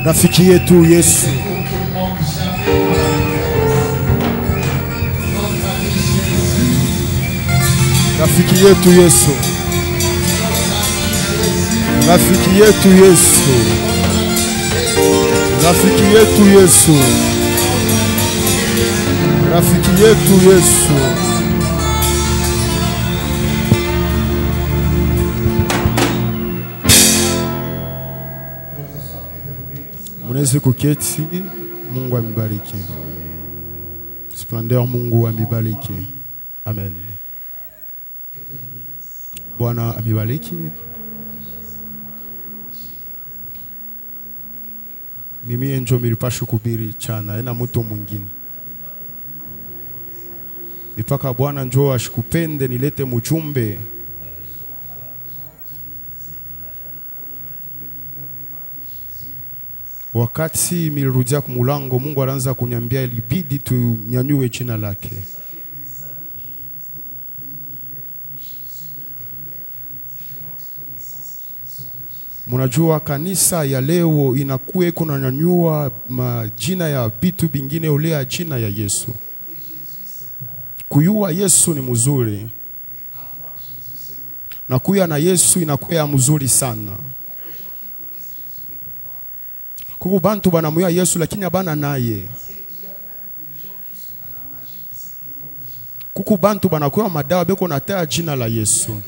Rafiki yetu Yesu. Rafiki yetu Yesu. Rafiki yetu Yesu. Rafiki yetu Yesu. Rafiki yetu Yesu. Munaweza kuketi. Mungu amibariki. Splendeur Mungu amibariki. Amen. Bwana amibariki. Ni mimi ndio nilipaswa kuhubiri chana na mtu mwingine. Nipaka Bwana njoo ashikupende nilete mjumbe. Wakati nilirudia kwa mlango, Mungu alianza kuniambia ilibidi tunyanyue jina lake. Munajua kanisa ya leo inakuwa kunanyanyua majina ya vitu vingine ulea jina ya Yesu. Kuyua Yesu ni mzuri. Na kuya na Yesu inakuwa mzuri sana. Kuku bantu banamuya Yesu lakini abana naye. Kuku bantu banakuwa madawa beko natea jina la Yesu.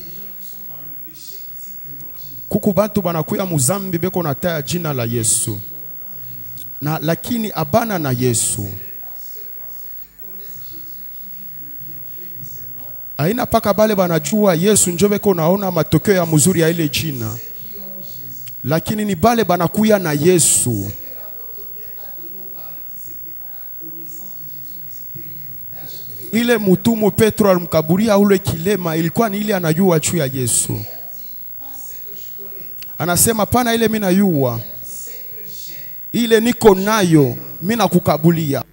Kuku bantu banakuya muzambi beko natea jina la Yesu. Na lakini abana na Yesu. Aina paka bale banajua Yesu njo beko naona matokeo ya mzuri ya ile jina. Lakini ni bale banakuya na Yesu. Ile mutumu Petro alimkaburia ule kilema ilikuwa ni ile anajua juu ya Yesu. Anasema pana ile mimi najua. Ile niko nayo mimi nakukabulia.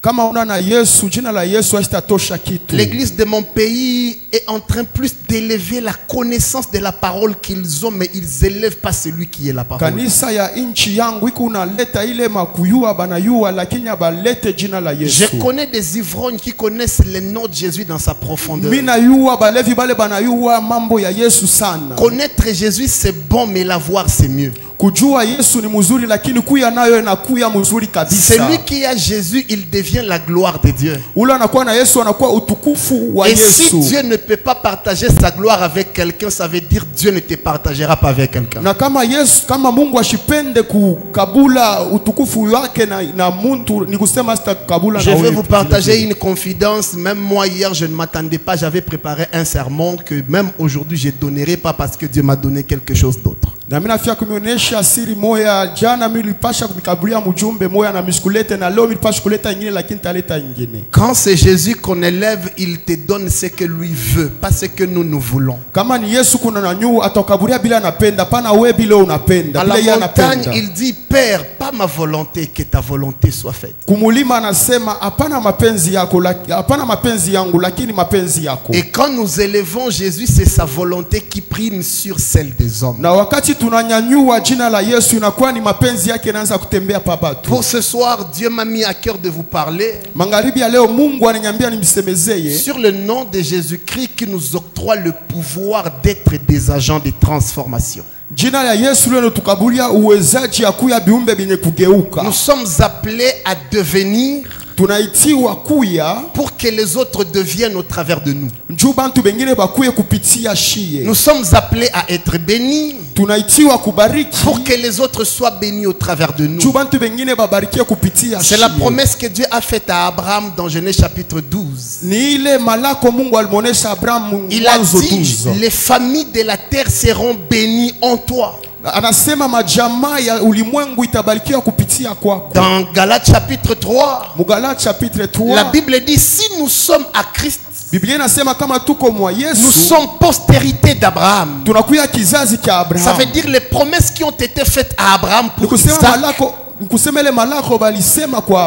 Kama una na Yesu, jina la Yesu haitatosha kitu. L'église de mon pays est en train plus d'élever la connaissance de la parole qu'ils ont, mais ils élèvent pas celui qui est la parole. Kanisa ya inchi yangu iko unaleta ile makuyua banayua lakini abalete jina la Yesu. Je connais des ivrognes qui connaissent le nom de Jésus dans sa profondeur. Mimi najua balevi bale banayua mambo ya Yesu sana. Connaître Jésus c'est bon, mais l'avoir c'est mieux. Kujua Yesu ni mzuri lakini kuya nayo inakuya mzuri kabisa. Celui qui a Jésus, il devient la gloire de Dieu. Ule anakuwa na Yesu anakuwa utukufu wa Yesu. Et si Dieu ne peut pas partager sa gloire avec quelqu'un, ça veut dire Dieu ne te partagera pas avec quelqu'un. Na kama Yesu, kama Mungu ashipende kukabula utukufu wake na muntu ni kusema sitakabula na wewe. Je vais vous partager une confidence. Même moi hier, je ne m'attendais pas, j'avais préparé un sermon que même aujourd'hui je donnerai pas parce que Dieu m'a donné quelque chose d'autre. Na mimi nafia kumionyesha siri moya. Jana mimi nilipasha kumikabulia mjumbe moya na miskulete, na leo nilipasha kuleta nyingine lakini taleta nyingine. Quand c'est Jésus qu'on élève, il te donne ce que lui veut, pas ce que nous voulons. Kama ni Yesu kuna nanyu atakabulia bila anapenda, pana wewe bila unapenda. À la montagne, il dit Père, pas ma volonté, que ta volonté soit faite. Kumulima anasema hapana mapenzi yako, hapana mapenzi yangu lakini mapenzi yako. Et quand nous élevons Jésus, c'est sa volonté qui prime sur celle des hommes. Na wakati tunanyanyua jina la Yesu inakuwa ni mapenzi yake inaanza kutembea papa tu. Pour ce soir, Dieu m'a mis à cœur de vous parler Magharibi ya leo Mungu ananiambia nimsemezeye sur le nom de Jésus-Christ qui nous octroie le pouvoir d'être des agents de transformation. Jina la Yesu leo tukabulia uwezaji ya kuya biumbe binye kugeuka. Nous sommes appelés à devenir tunaitiwa kuya pour que les autres deviennent au travers de nous. Njoo bantu bengine bakuye kupitia shie. Nous sommes appelés à être bénis tunaitiwa kubariki pour que les autres soient bénis au travers de nous. Njoo bantu bengine babarikiwe kupitia shie. C'est la promesse que Dieu a faite à Abraham dans Genèse chapitre 12. Ni ile malako Mungu alimonesha Abraham. Il a dit les familles de la terre seront bénies en toi. Anasema majamaa ya ulimwengu itabarikiwa kupitia kwako. Dans Galates chapitre 3, Galates chapitre 3, la Bible dit si nous sommes à Christ, Biblia inasema kama tuko mwa Yesu, nous sommes postérité d'Abraham. Tunakuya kizazi cha Abraham. Ça veut dire les promesses qui ont été faites à Abraham pour Isaac.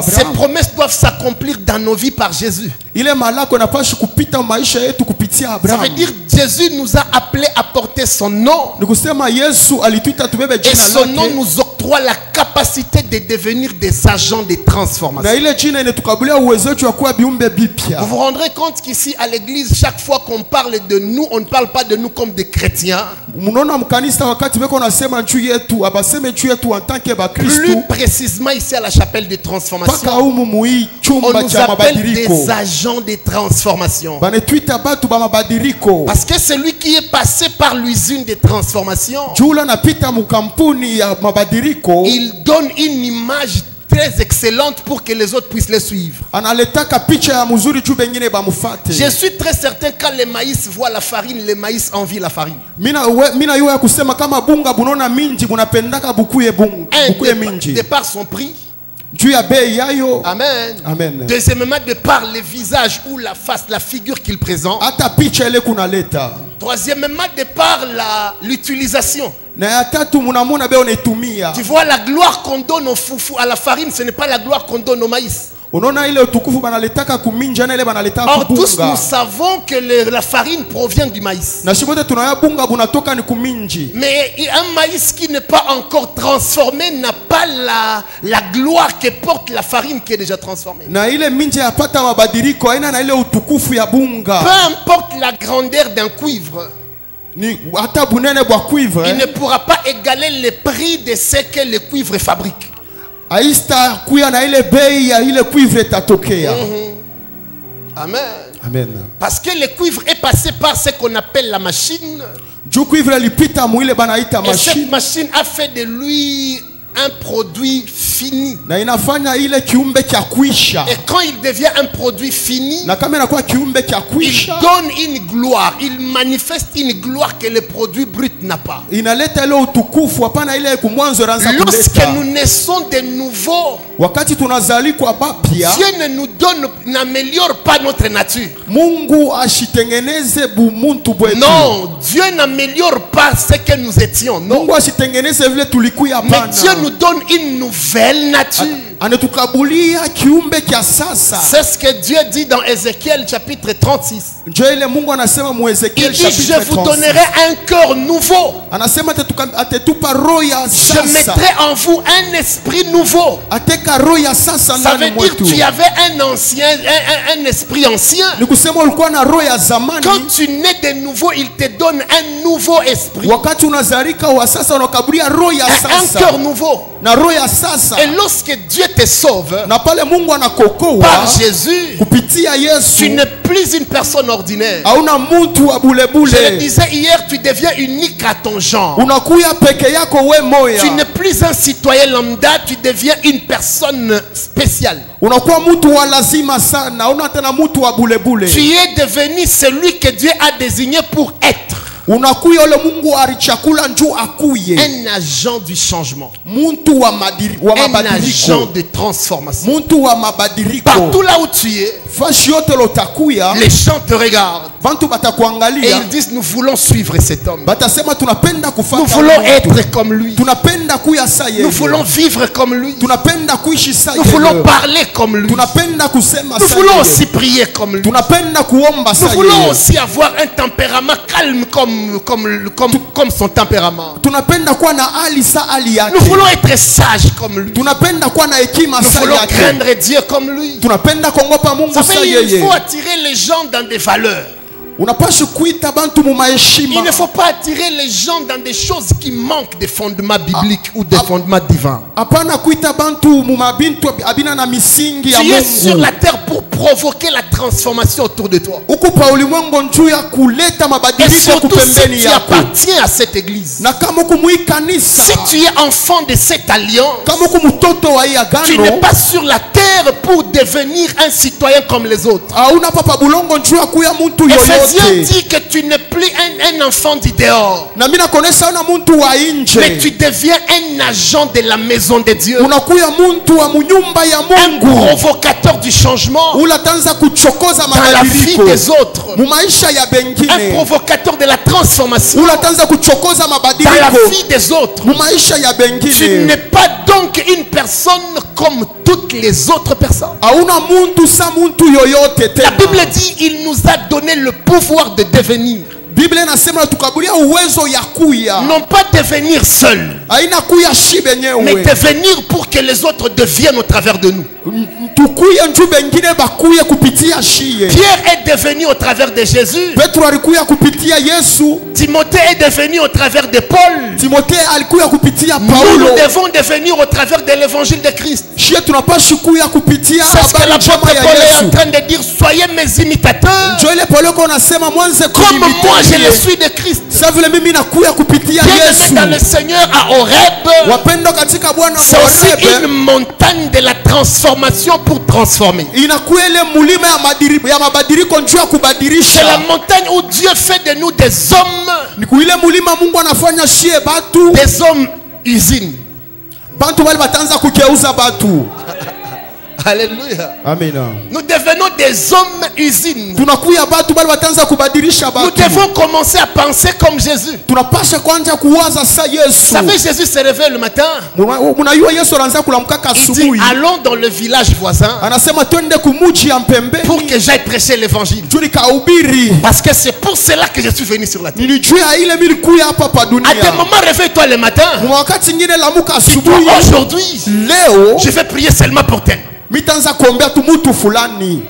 Ces promesses doivent s'accomplir dans nos vies par Jésus. kupitia Ça Abrahamu. veut dire Jésus nous a appelés à porter son nom. Ni kusema Yesu alituita tubebe Et jina son nom lake. nous octroie la capacité de devenir des agents de transformation. Na ile jina inatukabulia uwezo wetu wa kuwa viumbe bipya. Vous vous rendrez compte qu'ici à l'église, chaque fois qu'on parle de nous, on ne parle pas de nous comme des chrétiens. Mnaona mkanisa wakati beko nasema juu yetu, abaseme juu yetu en tant que ba Plus Kristo. précisément ici à la chapelle de Paka transformation, humu mui on chumba nous cha appelle mabadiliko. des agents de transformation. Banetwita batu ba mabadiliko. Parce que celui qui est passé par l'usine de transformation, Jula napita mukampuni ya mabadiliko. il donne une image très excellente pour que les autres puissent le suivre. Analetaka picha ya mzuri juu bengine bamufate. Je suis très certain quand le maïs voit la farine, le maïs envie la farine. Mina yua ya kusema kama bunga bunona minji bunapendaka bukuye bukuye minji. De par son prix. Juu ya bei yayo. Amen. Amen. Deuxièmement, de par le visage ou la face, la figure qu'il présente. Hata picha ile kunaleta. Troisièmement, de par l'utilisation. Na ya tatu munamuna be onetumia. Tu vois la gloire qu'on donne au foufou, à la farine, ce n'est pas la gloire qu'on donne au maïs. Unaona ile utukufu banaletaka kuminja na ile banaletaka Or tous kubunga. nous savons que la farine provient du maïs. Na shibote tunaya bunga bunatoka ni kuminji. Mais un maïs qui n'est pas encore transformé n'a pas la gloire que porte la farine qui est déjà transformée. Na ile minji yapata mabadiliko haina na ile utukufu ya bunga. Peu importe la grandeur d'un cuivre, Ni hata bunene bwa cuivre. il ne pourra pas égaler le prix de ce que le cuivre fabrique. Aista kuya na ile bei ya ile cuivre tatokea. Amen. Amen. Parce que le cuivre est passé par ce qu'on appelle la machine. Juu cuivre lipita muile banaita Et cette machine. machine a fait de lui un produit fini. Na inafanya ile kiumbe cha kuisha. Et quand il devient un produit fini, Na kama inakuwa kiumbe cha il kuisha, donne une gloire, il manifeste une gloire que le produit brut n'a pas. inaleta ile utukufu hapana ile kumwanzo ranza Lorsque kuleta. nous naissons de nouveau, Wakati tunazalikwa bapya, Dieu ne nous donne, n'améliore pas notre nature. Mungu ashitengeneze bumuntu bwetu. Non, Dieu n'améliore pas ce que nous étions. Non. Mungu ashitengeneze vile tulikuya Mais hapana. Dieu nous donne une nouvelle nature. Anatukabulia kiumbe cha sasa. C'est ce que Dieu dit dans Ézéchiel chapitre 36. Njo ile Mungu anasema mu Il Ezekiel dit, chapitre je vous 36. donnerai un cœur nouveau. Anasema atetupa roho ya Je sasa. mettrai en vous un esprit nouveau. Ateka roho ya sasa Ça veut ndani dire mwetu. tu avais un esprit ancien. Ni kusema ulikuwa na roho ya zamani. Quand tu nais de nouveau, il te donne un nouveau esprit. Wakati unazalika wa sasa unakabulia roho ya Un sasa. cœur nouveau. Na roho ya sasa. Et lorsque Dieu te sauve Na pale Mungu anakokoa par Jésus, kupitia Yesu. tu n'es plus une personne ordinaire. Hauna mtu wa bulebule. Je le disais hier, tu deviens unique à ton genre. Unakuya peke yako we moya. Tu n'es plus un citoyen lambda, tu deviens une personne spéciale. Unakuwa mtu wa lazima sana. Una tena mtu wa bulebule. Tu es devenu celui que Dieu a désigné pour être. Unakuya ole Mungu alichakula njoo akuye. Un agent du changement. Mtu wa Un agent mabadiliko. de transformation. Mtu wa mabadiliko. Partout là où tu es, Fashi yote lotakuya. les gens te regardent. Bantu Et batakuangalia. ils disent, nous voulons suivre cet homme. Batasema tunapenda Nous kufuata. voulons mtu. être comme lui. Tunapenda kuya sa yeye. Nous voulons vivre comme lui. Tunapenda kuishi sa Nous yeye. voulons parler comme lui. Tunapenda kusema Nous sa voulons yeye. aussi prier comme lui. Tunapenda kuomba Nous sa voulons yeye. aussi avoir un tempérament calme comme son tempérament. Tunapenda kuwa na hali sa hali yake. Nous voulons être sages comme lui. Tunapenda kuwa na hekima Nous sa voulons yake. craindre Dieu comme lui. Tunapenda kuogopa Mungu Ça sa fait il yeye. faut attirer les gens dans des valeurs. Unapaswa kuita bantu mu maheshima. Il ne faut pas attirer les gens dans des choses qui manquent de fondements bibliques ou de fondements divins. Hapana kuita bantu mu mabintu abina na misingi ya Tu es sur Mungu. la terre pour provoquer la transformation autour de toi. Huku pa ulimwengu njuu ya kuleta Et mabadiliko surtout si kupembeni tu yako. appartiens à cette église. Na kama huku mui kanisa, Si tu es enfant de cette alliance, kama huku mtoto wa hii tu n'es agano, pas sur la terre pour devenir un citoyen comme les autres. hauna papa bulongo njuu ya kuya muntu Ephésiens yoyote. dit que tu n'es plus un enfant du dehors, Na mimi nakonesa una muntu wa mais nje. tu deviens un agent de la maison de Dieu, Unakuya muntu wa munyumba ya un Mungu. provocateur du changement. Ule ula tanza kuchokoza dans la vie mabadiliko des autres. mu maisha ya Un bengine, provocateur de la transformation ula tanza kuchokoza dans la mabadiliko vie des autres. mu maisha ya Tu bengine. n'es pas donc une personne comme toutes les autres personnes. Hauna muntu sa muntu yoyote La tena. Bible dit il nous a donné le pouvoir de devenir. Biblia inasema tukabulia uwezo ya kuya, Non pas devenir seul, haina kuya shi mais benyewe, devenir pour que les autres deviennent au travers de nous. tukuye nju bengine bakuye kupitia shiye. Pierre est devenu au travers de Jésus. Petro alikuya kupitia Yesu, Timothée est devenu au travers de Paul. Timothée alikuya kupitia Nous, Paulo. nous devons devenir au travers de l'évangile de Christ. Shie tunapashi kuya kupitia C'est ce que habari l'apôtre njema ya Paul est en Yesu. train de dire. Soyez mes imitateurs. Njo ile Paulo ko nasema mwanze Comme moi je le kunimitaye. suis de Christ. Sasa vile mimi nakuya kupitia Bien Yesu. dans le Seigneur à Horeb. Wapendo katika Bwana C'est aussi une Horebe, montagne de la transformation pour transformer. inakuwa ile mulima ya mabadiliko njoo ya C'est la kubadilisha. montagne où Dieu fait de nous des hommes, Ni kuile mulima Mungu anafanya shie batu, des hommes usines. bantu wale batanza kugeuza batu. Alléluia. Amina. Nous devenons des hommes usines. Tunakuya batu wale batanza kubadilisha Nous batu. devons commencer à penser comme Jésus. Tunapasha kwanza kuwaza sa Vous Yesu. savez, Jésus se réveille le matin. Munajua Yesu anaanza kulamka Il dit, asubuhi. allons dans le village voisin Anasema twende kumuji ya mpembeni. pour que j'aille prêcher l'évangile. Juu nikahubiri. Parce que c'est pour cela que je suis venu sur la terre. Nilijua ile mimi nilikuya hapa pa À des dunia. moments, réveille-toi le matin. Wakati ngine lamuka Dis-toi, asubuhi. aujourd'hui, Leo je vais prier seulement pour tel. mitanza kuombea tu mtu fulani.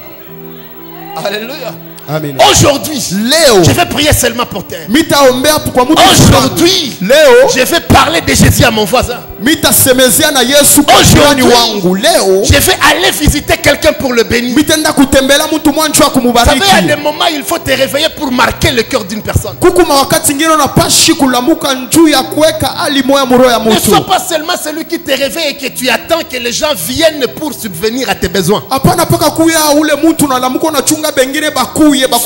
Alléluia. Amina. Aujourd'hui, Leo je vais prier seulement pour tel. mitaombea kwa mtu fulani. Aujourd'hui, Leo je vais parler de Jésus à mon voisin. mitasemezea na Yesu kwa jirani wangu. Leo Je vais aller visiter quelqu'un pour le bénir. mitenda kutembela mtu mwancho wa Vous savez, kumubariki. à des moments, il faut te réveiller pour marquer le cœur d'une personne. Kuku wakati ngine unapashi kulamuka njuu ya kuweka hali moya muro ya Ne mtu. sois pas seulement celui qui te réveille et que tu attends que les gens viennent pour subvenir à tes besoins. Hapana paka kuya ule mtu unalamuka unachunga bengine bakuye Sois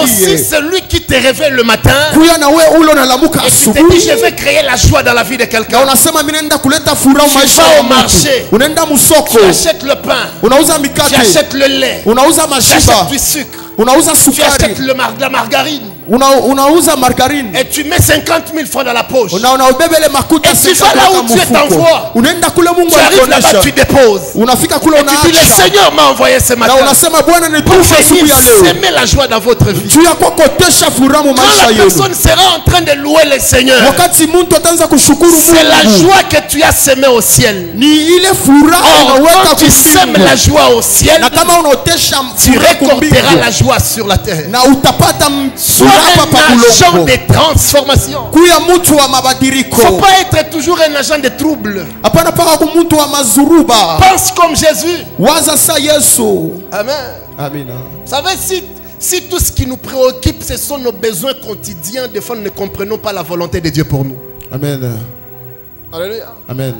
aussi bakusaidie. celui qui te réveille le matin Kuya na we ule unalamuka et tu te dis, asubuhi. je vais créer la joie dans la vie de Na quelqu'un. unasema mimi naenda kuleta furaha maisha vas ya au marché. mtu. Unaenda musoko, Tu achètes le pain, unauza tu mikate, achètes le lait, unauza tu mashiba, achètes du sucre, unauza tu sukari, achètes la margarine unauza margarine. et tu mets 50 000 francs dans la poche. Unaubebele makuta Et tu sika vas là kuweka où Dieu mfuko. t'envoie. Unaenda kule Mungu Tu arrives là-bas, anakuonesha. tu déposes. Unafika kule Et tu dis, le unaacha. Seigneur m'a envoyé ce Na matin unasema Bwana pour nitupe siku venir ya leo. s'aimer la joie dans votre vie. Juu ya kukotesha furaha mu Quand maisha la yenu. personne sera en train de louer le Seigneur, Wakati mtu ataanza kushukuru c'est la Mungu. joie que tu as semée au ciel. Ni ile furaha Or, unaweka quand tu sèmes kumbingu. la joie au ciel, Na kama unaotesha tu furaha récolteras kumbingu. la joie sur la terre. Na utapata Sois furaha pa un agent kulongo. de transformation. Kuya mtu wa Il ne faut mabadiliko. pas être toujours un agent de trouble. Hapana paka ku mtu wa mazuruba. Pense comme Jésus. Waza sa Yesu. Amen. Amina. Vous savez, si tout ce qui nous préoccupe, ce sont nos besoins quotidiens, des fois nous ne comprenons pas la volonté de Dieu pour nous. Amen. Alléluia. Amen.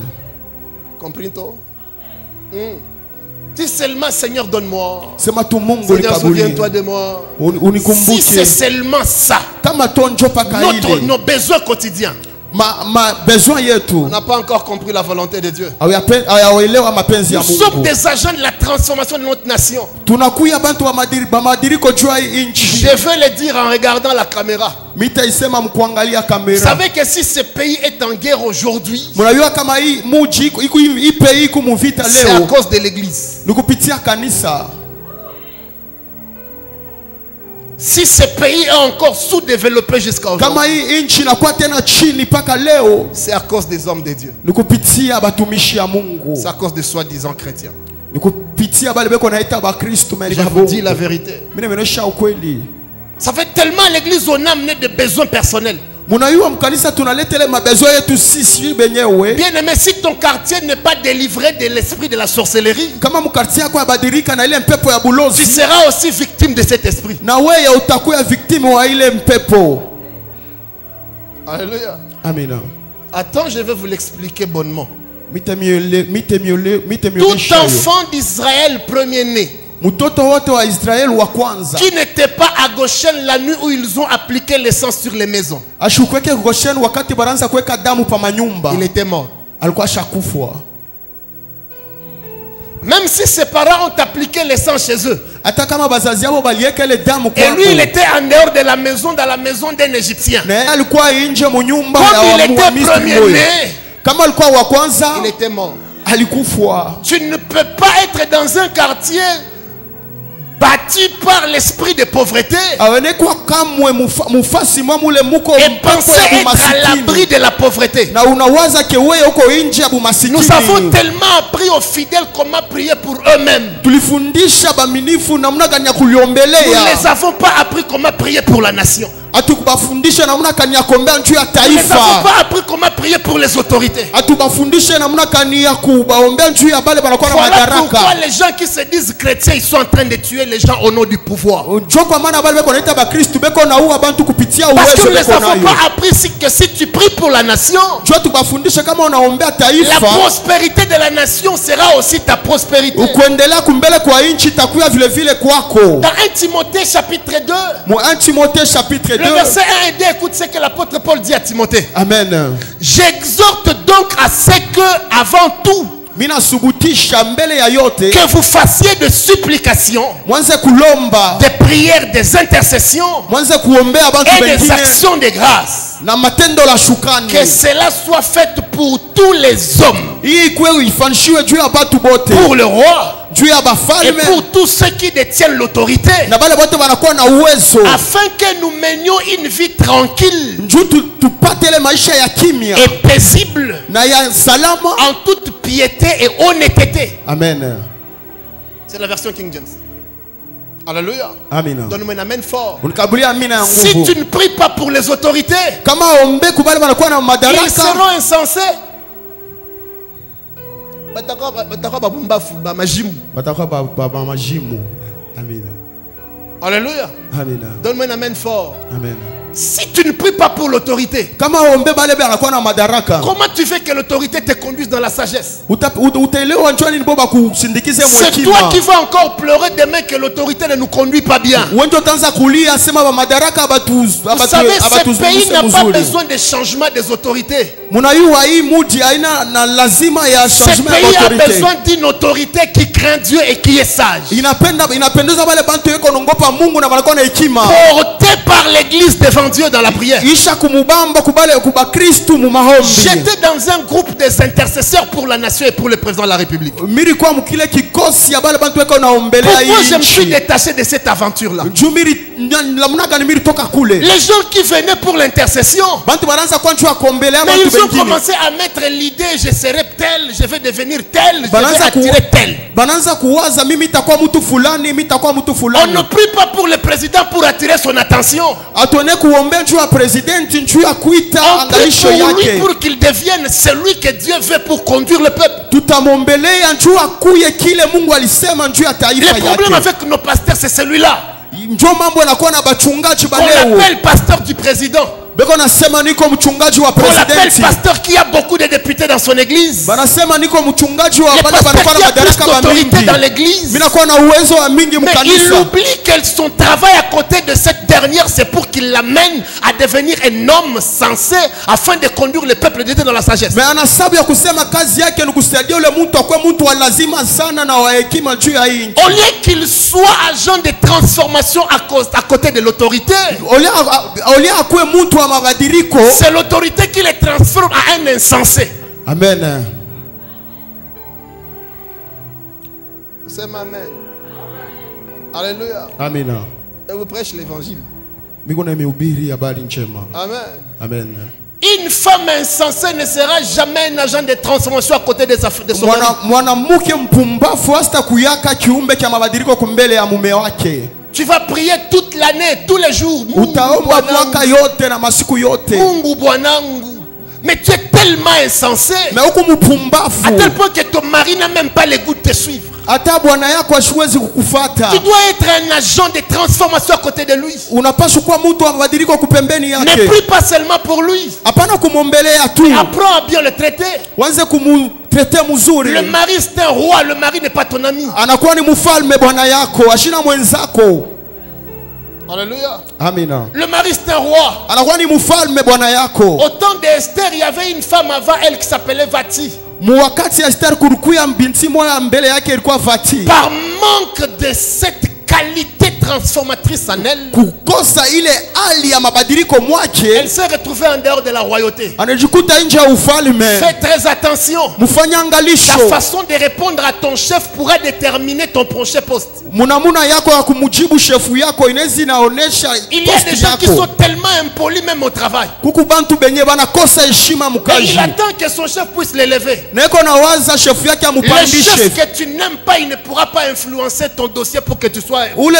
Compris toi? Dis seulement, Seigneur, donne-moi. Sema tu Mungu Seigneur, likabuli. souviens-toi de moi. Si Unikumbuke. c'est seulement ça, Kama tonjo paka ile. nos besoins quotidiens, Ma besoin yetu. on n'a pas encore compris la volonté de Dieu. Hawaelewa mapenzi ya Nous sommes Mungu. des agents de la transformation de notre nation. Tunakuya bantu wa mabadiliko juu ya hii nchi. Je veux le dire en regardant la caméra. Mitaisema mkuangalia Vous kamera. savez que si ce pays est en guerre aujourd'hui, Mnajua kama hii muji hii pays iko muvita c'est à leo. cause de l'église. Ni kupitia kanisa. Si ce pays est encore sous-développé jusqu'à aujourd'hui, Kama hii nchi inakuwa tena chini paka leo, c'est à cause des hommes de Dieu. ni kupitia batumishi ya Mungu. C'est à cause de soi-disant chrétiens. Ni kupitia bale beko naita ba Kristo Je vous dis la vérité. Mimi nimeonyesha ukweli. Ça fait tellement à l'église on a amené des besoins personnels. Munayua mkanisa tunaletele mabezo yetu sisi benyewe. Bien aimé, si ton quartier n'est pas délivré de l'esprit de la sorcellerie, Kama mkartia yako yabadilika na ile mpepo ya tu bulozi, seras aussi victime de cet esprit. na wewe utakuwa victime wa ile mpepo. Alléluia. Amina. Attends, je vais vous l'expliquer bonnement. Tout Tout enfant d'Israël premier-né mtoto wote wa Israeli wa kwanza qui n'était pas à Goshen la nuit où ils ont appliqué le sang sur les maisons, ashukweke Goshen wakati baranza kuweka damu pa manyumba, il était mort. alikuwa ashakufwa. Même si ses parents ont appliqué le sang chez eux. Hata kama bazazi yao baliweka ile damu Et lui, il était en dehors de la maison, dans la maison d'un Égyptien. na yeye alikuwa nje mu nyumba Comme il ya était Wamisri premier mmoja. né, Kama alikuwa wa kwanza il était mort. alikufa. Tu ne peux pas être dans un quartier bâti par l'esprit de pauvreté Awenekwa kamwe mufasi mwa mule muko et mpako penser ya être à l'abri bumasikini. de la pauvreté. Na unawaza ke wewe uko nje ya Nous bumasikini. avons tellement appris aux fidèles comment prier pour eux-mêmes. Tulifundisha baminifu namna gani ya Nous ne kuliombelela. les avons pas appris comment prier pour la nation. Hatukubafundisha namna gani ya kuombea juu ya Nous ne les avons taifa. pas appris comment prier pour les autorités. Hatubafundishe namna gani ya kubaombea juu ya bale banakuwa na Voilà pourquoi madaraka. les gens qui se disent chrétiens, ils sont en train de tuer les gens au nom du pouvoir. Njo kwa maana bale beko naita bakristu beko naua bantu kupitia Parce que uwezo nous ne les beko avons nayo. pas appris que si tu pries pour la nation, Njo tubafundishe kama unaombea la taifa, prospérité de la nation sera aussi ta prospérité. kuendelea kumbele kwa inchi takuya vile vile kwako. Dans 1 Timothée chapitre 2, Mu 1 Timothée chapitre le 2. verset 1 et 2, écoute ce que l'apôtre Paul dit à Timothée. Amen. J'exhorte donc à ce que, avant tout, Mina subutisha mbele ya yote que vous fassiez de supplications, mwanze kulomba, des prières, des intercessions mwanze kuombea bantu et des bengine actions de grâce. na matendo la shukrani. Que cela soit fait pour tous les hommes, Hii kwewe ifanishiwe juu ya batu bote, pour le roi juu ya et bafalme pour tous ceux qui détiennent l'autorité, na bale bote banakuwa na uwezo, afin que nous menions une vie tranquille juu tupate ile maisha ya kimya et paisible na ya salama. en toute piété et honnêteté. Amen. C'est la version King James. Alléluia. Amina. Donne-moi un amen fort. Unikabulia amina ya Si nguvu. tu ne pries pas pour les autorités, Kama ombe kubali banakuwa na ils madaraka, seront insensés. Batakuwa babumbafu, bamajimu. batakuwa baba majimu. Amina. Alléluia. Amina. Donne-moi un amen fort. Amen. Si tu ne pries pas pour l'autorité, Kama ombe bale banakuwa na madaraka, comment tu fais que l'autorité te conduise dans la sagesse? utaelewa njoni niboba kusindikize C'est toi mwekima. qui vas encore pleurer demain que l'autorité ne nous conduit pas bien. Wenjo tanza kulia sema ba madaraka Vous savez, ce pays n'a pas mzuri. besoin de changement des autorités. Munayua hii muji haina na lazima ya Ce changement ya pays a autorité. besoin d'une autorité qui craint Dieu et qui est sage. Inapendeza bale bantu yeko nongopa Mungu na banakuwa na hekima. Porté par l'église devant Dieu dans la prière. Isha kumubamba kubale kuba Kristu mu maombi. J'étais dans un groupe des intercesseurs pour la nation et pour le président de la République. Miri kwa mukile kikosi ya bale bantu yeko naombelea Pourquoi je me hii suis nchi. détaché de cette aventure-là? Jumiri lamunaka ni miri toka kule. Les gens qui venaient pour l'intercession, Bantu banaanza kwa njua kuombelea mais bantu ils ont bengine. commencé à mettre l'idée, je serai tel, je vais devenir tel, je vais Banaanza attirer tel. Banaanza kuwaza mimi itakuwa mtu fulani, mimi itakuwa mtu On fulani. ne prie pas pour le président pour attirer son attention. Atone kuombea juu ya presidenti, juu ya kuita On prie angalisho pour lui yake. pour qu'il devienne celui que Dieu veut pour conduire le peuple. Tutamombelea juu akuye kile Mungu alisema juu ya taifa Le problème yake. avec nos pasteurs, c'est celui-là. Njo mambo yanakuwa na bachungaji On baleo. l'appelle pasteur du président. Beko nasema niko mchungaji wa On l'appelle presidenti. pasteur qui a beaucoup de députés dans son église. Banasema niko mchungaji wa Le bale pasteur banakuwa qui na a plus madaraka ba d'autorité mingi. dans l'église. Mimi nakuwa na uwezo wa mingi Mais il mkanisa. oublie que son travail à côté de cette dernière, c'est pour qu'il l'amène à devenir un homme sensé afin de conduire le peuple de Dieu dans la sagesse. Mais ana sababu ya kusema kazi yake ni kusaidia ule mtu akwe mtu wa lazima sana na wa hekima juu ya hii nchi. Au lieu qu'il soit agent de transformation à côté de l'autorité, Olia akwe mtu wa mabadiliko. c'est l'autorité qui le transforme à un insensé. Amen. C'est amen. Alléluia. Amina. Et vous prêchez l'évangile. Miko na mihubiri habari njema. Amen. Amen. Une femme insensée ne sera jamais un agent de transformation à côté de son mari. Mwanamke mpumbavu hasta kuyaka kiumbe cha mabadiliko kumbele ya mume wake. Tu vas prier toute l'année, tous les jours. Utaomba mwaka yote na masiku yote. Mungu bwanangu. Mais tu es tellement insensé. Mais huko mpumbavu. À tel point que ton mari n'a même pas le goût de te suivre. Hata bwana yako hasiwezi kukufuata. Tu dois être un agent de transformation à côté de lui. Unapaswa kuwa mtu wa mabadiliko kupembeni Ne yake. prie pas seulement pour lui. Hapana kumwombelea tu. Apprends à bien le traiter. Wanze kumtrete mzuri. Le mari c'est un roi, le mari n'est pas ton ami. Anakuwa ni mfalme bwana yako, ashina mwenzako. Alléluia. Amina. Le mari c'est un roi. Anakuwa ni mfalme bwana yako. Au temps d'Esther, il y avait une femme avant elle qui s'appelait Vati. Muwakati ya Esther kulikuya binti moya mbele yake ilikuwa Vati. Par manque de cette qualité transformatrice en elle, Kukosa ile hali ya mabadiliko mwake, elle s'est retrouvée en dehors de la royauté. anajikuta nje ya ufalme. Fais très attention. Mufanye angalisho. Ta façon de répondre à ton chef pourra déterminer ton prochain poste. Munamuna yako ya kumujibu shefu yako inaweza inaonesha Il y a des posti gens qui yako. sont tellement impolis même au travail. Kuku bantu benye banakosa heshima Et mukaji. il attend que son chef puisse l'élever. Neko nawaza shefu yake Le amupandishe. chef que tu n'aimes pas, il ne pourra pas influencer ton dossier pour que tu sois Ule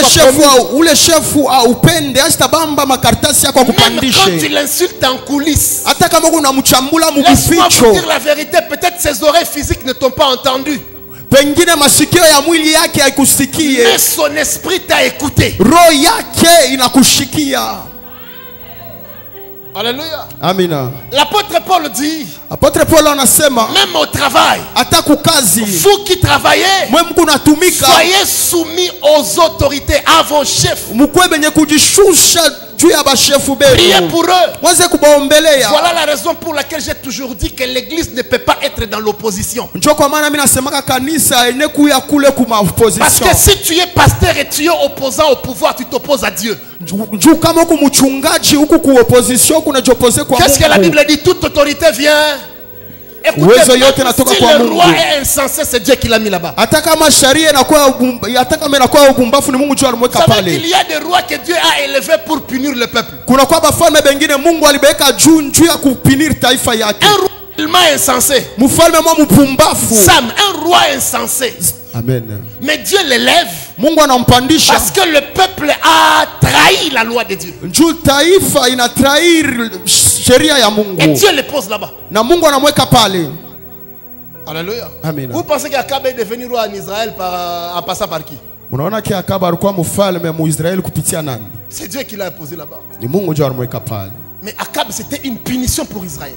shefu upende asitabamba makaratasi yako même quand tu akupandishe. l'insultes en coulisses. Hata kama kuna mchambula Laisse-moi vous mubificho. dire la vérité, peut-être ses oreilles physiques ne t'ont pas entendu, Pengine masikio ya mwili yake haikusikie. mais son esprit t'a écouté. Roho yake inakushikia. Alléluia. Amina. L'apôtre Paul dit, Apotre Paulo anasema même au travail, hata kukazi vous qui travaillez, mwe mko natumika soyez soumis aux autorités, à vos chefs. mkwe benye kujishusha juu ya bashefu Priez benu. pour eux. Mwanze kubaombelea. Voilà la raison pour laquelle j'ai toujours dit que l'église ne peut pas être dans l'opposition. Njo kwa maana mimi nasemaka kanisa ene kuya kule kuma Parce opposition. que si tu es pasteur et tu es opposant au pouvoir, tu t'opposes à Dieu. Juu kama huku mchungaji huku ku opposition kuna jopose kwa Qu'est-ce que la Mungu. Bible dit? Toute autorité vient. Uwezo Écoutez, yote même natoka si kwa le roi Mungu. est insensé, c'est Dieu qui l'a mis là-bas. Hata kama sharia hata kama inakuwa ubumbafu ni Mungu juu Vous alimweka savez pale. qu'il y a des rois que Dieu a élevés pour punir le peuple. Kuna kwa bafalme bengine Mungu alibeka juu ya kupinir taifa yake. Un roi tellement insensé. Mfalme mwa mpumbafu. Sam, un roi insensé. Amen. Mais Dieu l'élève Mungu anampandisha parce que le peuple a trahi la loi de Dieu. juu taifa inatrair sheria ya Et Mungu. Dieu le pose là-bas. Na Mungu anamweka pale. Alléluia. Amen. Vous pensez qu'Akab est devenu roi en Israël en passant par qui? Unaona kia Akaba alikuwa mfalme mu Israeli kupitia nani? C'est Dieu qui l'a imposé là-bas. Ni Mungu ndio alimweka pale. Mais Akab, c'était une punition pour Israël.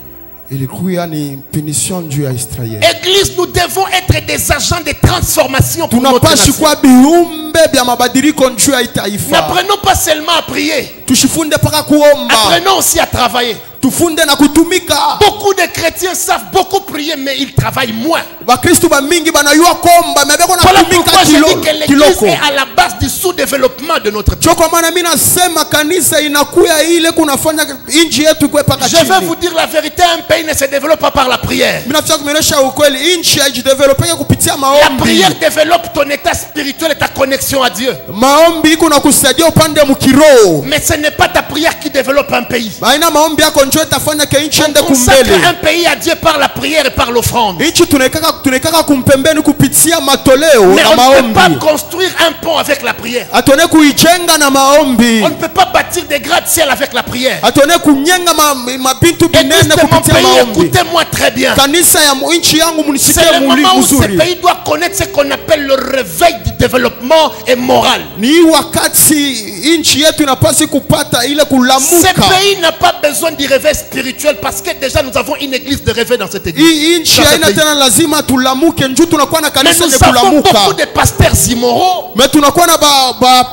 Ilikuwa ni punition juu ya Israeli. Église, nous devons être des agents de transformation pour notre Tunapashi nation. kwa biumbe bya mabadiliko juu ya taifa. N'apprenons pas seulement à prier. Tushifunde paka kuomba. Apprenons aussi à travailler. Tufunde na kutumika. Beaucoup de chrétiens savent beaucoup prier, mais ils travaillent moins. Bakristo ba mingi banayua komba mebeko na Voilà kutumika pourquoi je dis que l'église kiloko. est à la base du sous-développement de notre pays. Cho kwa maana mimi nasema kanisa inakuya ile kunafanya inji yetu kwe paka Je vais chini. vous dire la vérité, un pays ne se développe pas par la prière. Mimi nataka kumenesha ukweli inchi haijidevelopeke kupitia La maombi. prière développe ton état spirituel et ta connexion à Dieu. Maombi kuna kusaidia upande mkiroho. Mais ce n'est pas ta prière qui développe un pays. Baina maombi yako njoo itafanya ke inchi ende On consacre kumbele. un pays à Dieu par la prière et par l'offrande. Inchi tunekaka kumpembeni kupitia matoleo Mais na on ne peut pas maombi. construire un pont avec la prière. Atone kuijenga na maombi. On ne peut pas bâtir des gratte-ciel avec la prière. Atone kunyenga mabintu binene Église de mon kupitia pays, maombi. écoutez-moi très bien. Kanisa ya inchi yangu munisikie C'est le moment où ce mzuri. pays doit connaître ce qu'on appelle le réveil du développement et moral. Ni wakati inchi yetu inapaswa kupata ile Ce kulamuka. pays n'a pas besoin du réveil spirituel parce que déjà nous avons une église de réveil dans cette église. Hii inchi Dans ce haina pays. tena lazima tulamuke njoo tunakuwa na Mais kanisa nous ya avons kulamuka. beaucoup de pasteurs immoraux. Mais tunakuwa na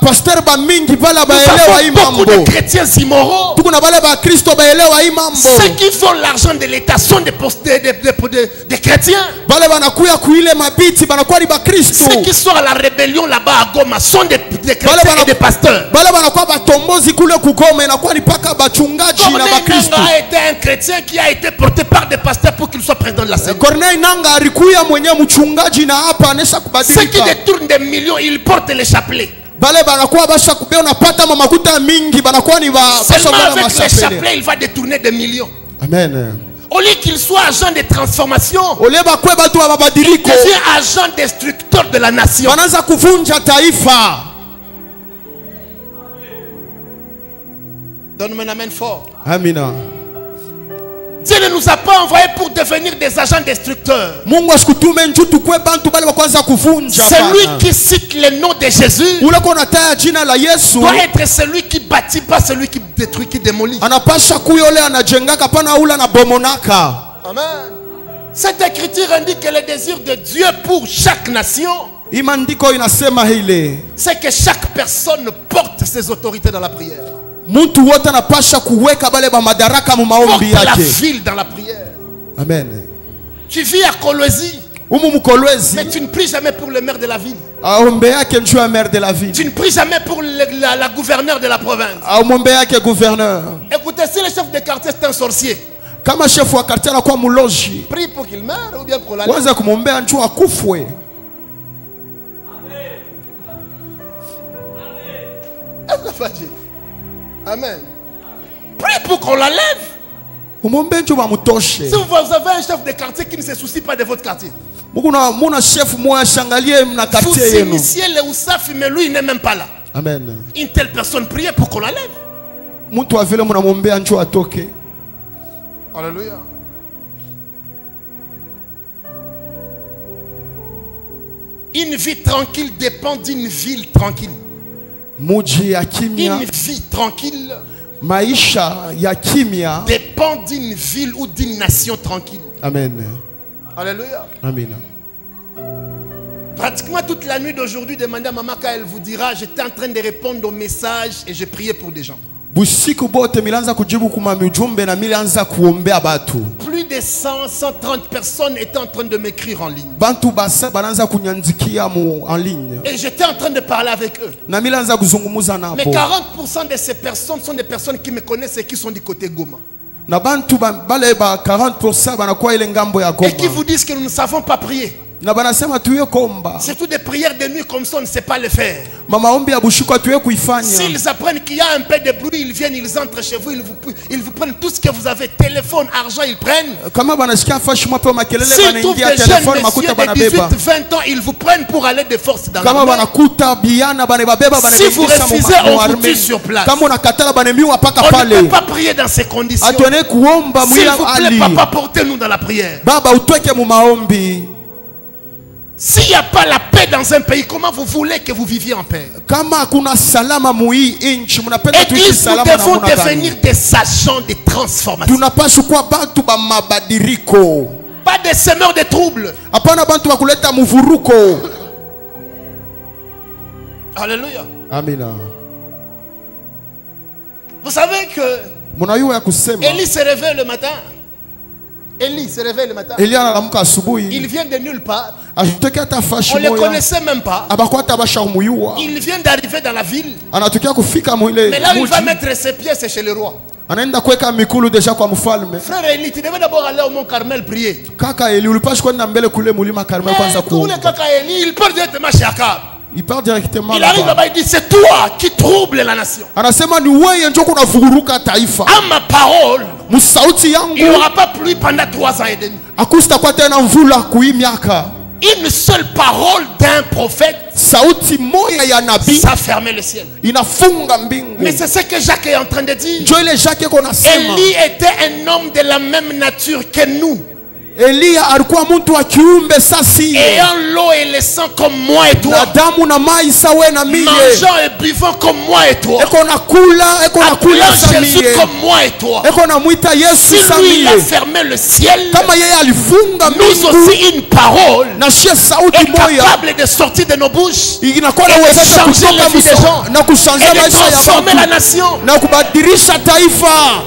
pastor ba mingi pala Nous baelewa hii avons beaucoup de mambo. chrétiens immoraux. Tuko na bale ba Kristo baelewa hii mambo. Ceux qui font l'argent de l'État sont des chrétiens. Bale banakuya kuile mabiti banakuwa ni ba Kristo. Ceux qui sont à la rébellion là-bas à Goma sont des chrétiens et des pasteurs. Bale banakuwa batombozi kule kugoma inakuwa ni paka bachungaji na ba Kristo. Corneille Nangaa a été un chrétien qui a été porté par des pasteurs pour qu'il soit président de la Sénat. Corneille Nangaa alikuya mwenye mchungaji na hapa anesha Ceux qui kubadilika. détournent des millions, ils portent les chapelets. Bale banakuwa basha kubea unapata makuta mingi banakuwa ni Seulement basha avec les mashapele. chapelets, il va détourner des millions. Amen. Au lieu qu'il soit agent de transformation, Ole bakwe batu wa il mabadiliko. devient agent destructeur de la nation. Wanaanza kuvunja taifa. Donne-moi un amen fort. Amina. Dieu ne nous a pas envoyés pour devenir des agents destructeurs. Mungu asikutume njoo tukwe bantu bale kwanza kuvunja. Celui qui cite le nom de Jésus Ule kona taya jina la Yesu doit être celui qui bâtit, pas celui qui détruit, qui démolit. anapasha kuyole anajengaka pana ule anabomonaka. Amen. Cette écriture indique que le désir de Dieu pour chaque nation, Hii maandiko inasema hile c'est que chaque personne porte ses autorités dans la prière. mtu wote anapasha kuweka bale ba madaraka mu maombi Porte la yake. ville dans la prière. Amen. Tu vis à Kolwezi, umu Mkolwezi, mais tu ne pries jamais pour le maire de la ville. aombea ke njoo maire de la ville. Tu ne pries jamais pour la gouverneure de la province. Aombea ke gouverneur. Écoutez, si le chef de quartier c'est un sorcier, Kama chef wa quartier anakuwa muloji, prie pour qu'il meure ou bien pour la waza kumwombea njoo akufwe. Amen. Prie pour qu'on la lève. Umwombee njoo bamutoshe. Si vous avez un chef de quartier qui ne se soucie pas de votre quartier, Muna chef moya shangalie na vous quartier yenu. initiez le Ousafi, mais lui il n'est même pas là. Amen. Une telle personne priez pour qu'on la lève. Mtu avile mnamwombea njoo atoke. Alléluia. Une vie tranquille dépend d'une ville tranquille. Muji ya kimya, Une vie tranquille maisha ya kimya dépend d'une ville ou d'une nation tranquille. Amen. Alléluia. Amen. Pratiquement toute la nuit d'aujourd'hui, demandez à maman quand elle vous dira, j'étais en train de répondre aux messages et je priais pour des gens. Busiku bote milanza kujibu kuma mijumbe na milanza kuombea batu. Plus de 130 personnes étaient en train de m'écrire en ligne. Bantu basa bananza kunyanzikia mu en ligne. Et j'étais en train de parler avec eux. Na milanza kuzungumuza Mais nabo. 40% de ces personnes sont des personnes qui me connaissent et qui sont du côté Goma. Na bantu bale ba 40% banakuwa ile ngambo ya Goma. Et qui vous disent que nous ne savons pas prier. Na banasema tuye komba. Surtout des prières de nuit comme ça, on ne sait pas le faire. Mama ombi ya bushuko tuye kuifanya. S'ils apprennent qu'il y a un peu de bruit, ils viennent, ils entrent chez vous, ils vous prennent tout ce que vous avez, téléphone, argent, ils prennent. Kama banashikia fashi mwape makelele S'ils trouvent banaingia des jeunes telefone messieurs makuta de 18, banabeba. 20 ans, ils vous prennent pour aller de force dans Kama l'armée. banakuta biana banebabeba Si vous refusez, on vous tue sur place. Kama unakatala banemiwa paka On ne pale. peut pas prier dans ces conditions. Atuone kuomba S'il mwila vous plaît, ali. papa, portez-nous dans la prière. Baba utweke mu maombi. S'il n'y a pas la paix dans un pays, comment vous voulez que vous viviez en paix? Kama kuna salama muhii inchi mnapenda tuishi Église, nous salama na devons muna devenir gani? des agents de transformation. Tunapaswa kuwa bantu ba mabadiriko. Pas des semeurs de troubles. Hapana bantu ba kuleta muvuruko. Alléluia. Amina. Vous savez que Munayua ya kusema. Élie se réveille le matin. Élie se réveille le matin. Elia anamka asubuhi. Il vient de nulle part. Ashitokea hata fashi On ne le moya. connaissait même pas. Abakuwa hata bashamuyua. Il vient d'arriver dans la ville. Anatokea kufika mwile. Mais là où il va muji. mettre ses pieds, c'est chez le roi. Anaenda kuweka mikulu deja kwa mfalme. Frère Élie, tu devais d'abord aller au Mont Carmel prier. Kaka Eli ulipaswa kwenda mbele kule mulima Karmel kwanza Tous les kuomba. caca Élie, il part directement chez Akab. Il part directement Il arrive là-bas. là-bas, il dit, c'est toi qui troubles la nation. Anasema ni wewe ndio kunavururuka taifa. À ma parole, Musauti il n'y yangu aura pas plu pendant 3 ans et demi. akusitakuwa tena mvula kui miaka. Une seule parole d'un prophète, Sauti moya ya nabii ça fermait le ciel. inafunga mbingu. Mais c'est ce que Jacques est en train de dire. Ndio ile Jacques iko nasema. Élie était un homme de la même nature que nous, Elia alikuwa mtu wa kiumbe sasi. ayant l'eau et le sang comme moi et Na toi, damu na mai sawe na mie. mangeant et buvant comme moi et toi, Eko nakula, eko nakula appelant Jésus samie. comme moi et toi. Eko namuita Yesu Si lui il a samie. fermé le ciel, Kama yeye alifunga nous mbingu aussi une parole na shie sauti est moya capable de sortir de nos bouches inakuwa na et de uwezo changer kutoka la vie des gens na kushanja et de maisha ya transformer la watu nation. na kubadilisha taifa.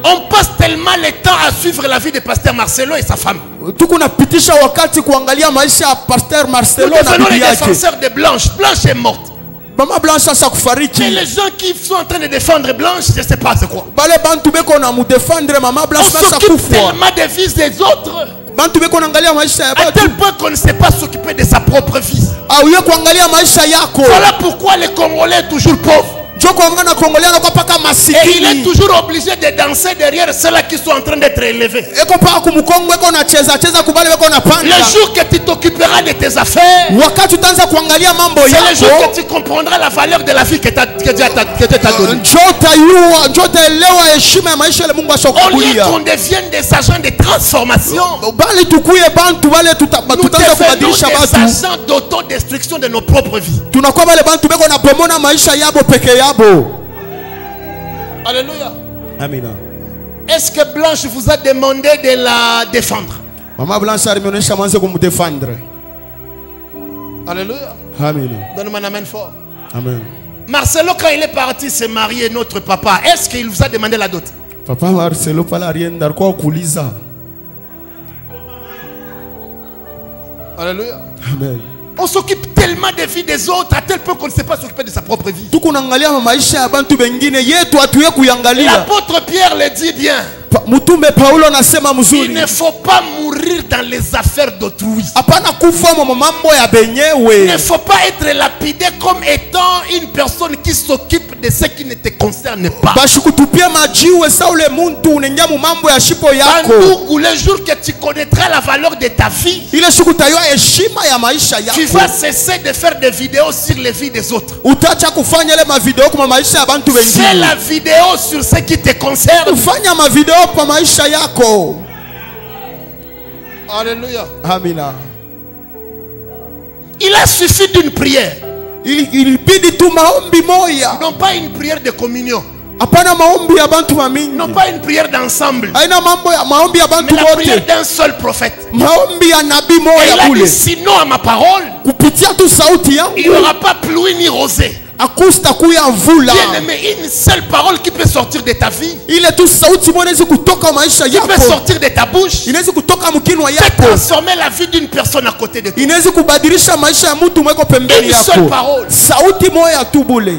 On passe tellement le temps à suivre la vie de pasteur Marcelo et sa femme. Tuko napitisha wakati kuangalia maisha ya Pasteur Nous Marcelo na devenons les bibi yake. défenseurs de Blanche. Blanche est morte. Mama Blanche sasa Mais kufariki. les gens qui sont en train de défendre Blanche, je ne sais pas c'est quoi. Bale bantu beko na mudefendre Mama On Blanche sasa s'occupe kufwa. tellement des vies des autres, Bantu beko naangalia maisha ya à batu. tel point qu'on ne sait pas s'occuper de sa propre vie. Auye kuangalia maisha yako. Voilà pourquoi les Congolais sont toujours pauvres. Njoo kuangana Kongolia na kwa paka Et il est masikini. toujours obligé de danser derrière ceux-là qui sont en train d'être élevés. Eko paka kumkongo eko na cheza kubale beko na Le panda. jour que tu t'occuperas de tes affaires, Wakati utaanza kuangalia mambo c'est le jour yako. que tu comprendras la valeur de la vie que Dieu t'a donnée. Njoo utaelewa heshima ya maisha ile Mungu Au lieu ashakukulia. qu'on devienne des agents de transformation, Bali tukuye bantu bale nous tutaanza devenons kubadilisha des batu. agents d'autodestruction de nos propres vies. Tunakuwa bale bantu beko na pomona maisha yabo peke yabo. Alléluia. Amina. Est-ce que Blanche vous a demandé de la défendre? Mama Blanche alimeonyesha mwanzo kumdefendre. Alléluia. Amina. Donne-moi un amen fort. Amen. Marcelo, quand il est parti se marier, notre papa, est-ce qu'il vous a demandé la dot? Papa Marcelo pala arienda alikuwa kuuliza. Alléluia. Amen. On s'occupe tellement des vies des autres à tel point qu'on ne sait pas s'occuper de sa propre vie. Tukunaangalia maisha ya bantu bengine yetu hatuye kuyangalia. L'apôtre Pierre le dit bien. Mtume Paulo anasema Il mzuri. ne faut pas mourir dans les affaires d'autrui. Hapana kufa mambo ya benyewe. Il ne faut pas être lapidé comme étant une personne qui s'occupe de ce qui ne te concerne pas. Bashikutupia majiwe sa ule muntu unengia mu mambo ya shipo yako. Ou le jour que tu connaîtras la valeur de ta vie, Ile siku utayua heshima ya maisha yako. tu vas cesser de faire des vidéos sur les vies des autres. Utaacha kufanya ile mavideo kwa maisha ya bantu Fais wengine. la vidéo sur ce qui te concerne. Ufanya mavideo kwa maisha yako. Alléluia. Amina. Il a suffi d'une prière. Ilibidi tu maombi moya. Non pas une prière de communion. Hapana maombi ya bantu mingi. Non pas une prière d'ensemble. Haina maombi ya bantu Mais la prière wote. d'un seul prophète. Maombi ya nabii Et moya il a kule. dit sinon à ma parole, Kupitia tu sauti yangu. il n'y aura pas pluie ni rosée. Akusta kuya mvula. Bien aimé, une seule parole qui peut sortir de ta vie, Ile tu sauti moja inaweza kutoka maisha qui peut yako. sortir de ta bouche, Inaweza kutoka mkinwa peut yako. transformer la vie d'une personne à côté de toi. Inaweza kubadilisha maisha ya mtu mweko pembeni Une seule yako. parole. Sauti moya tu bule.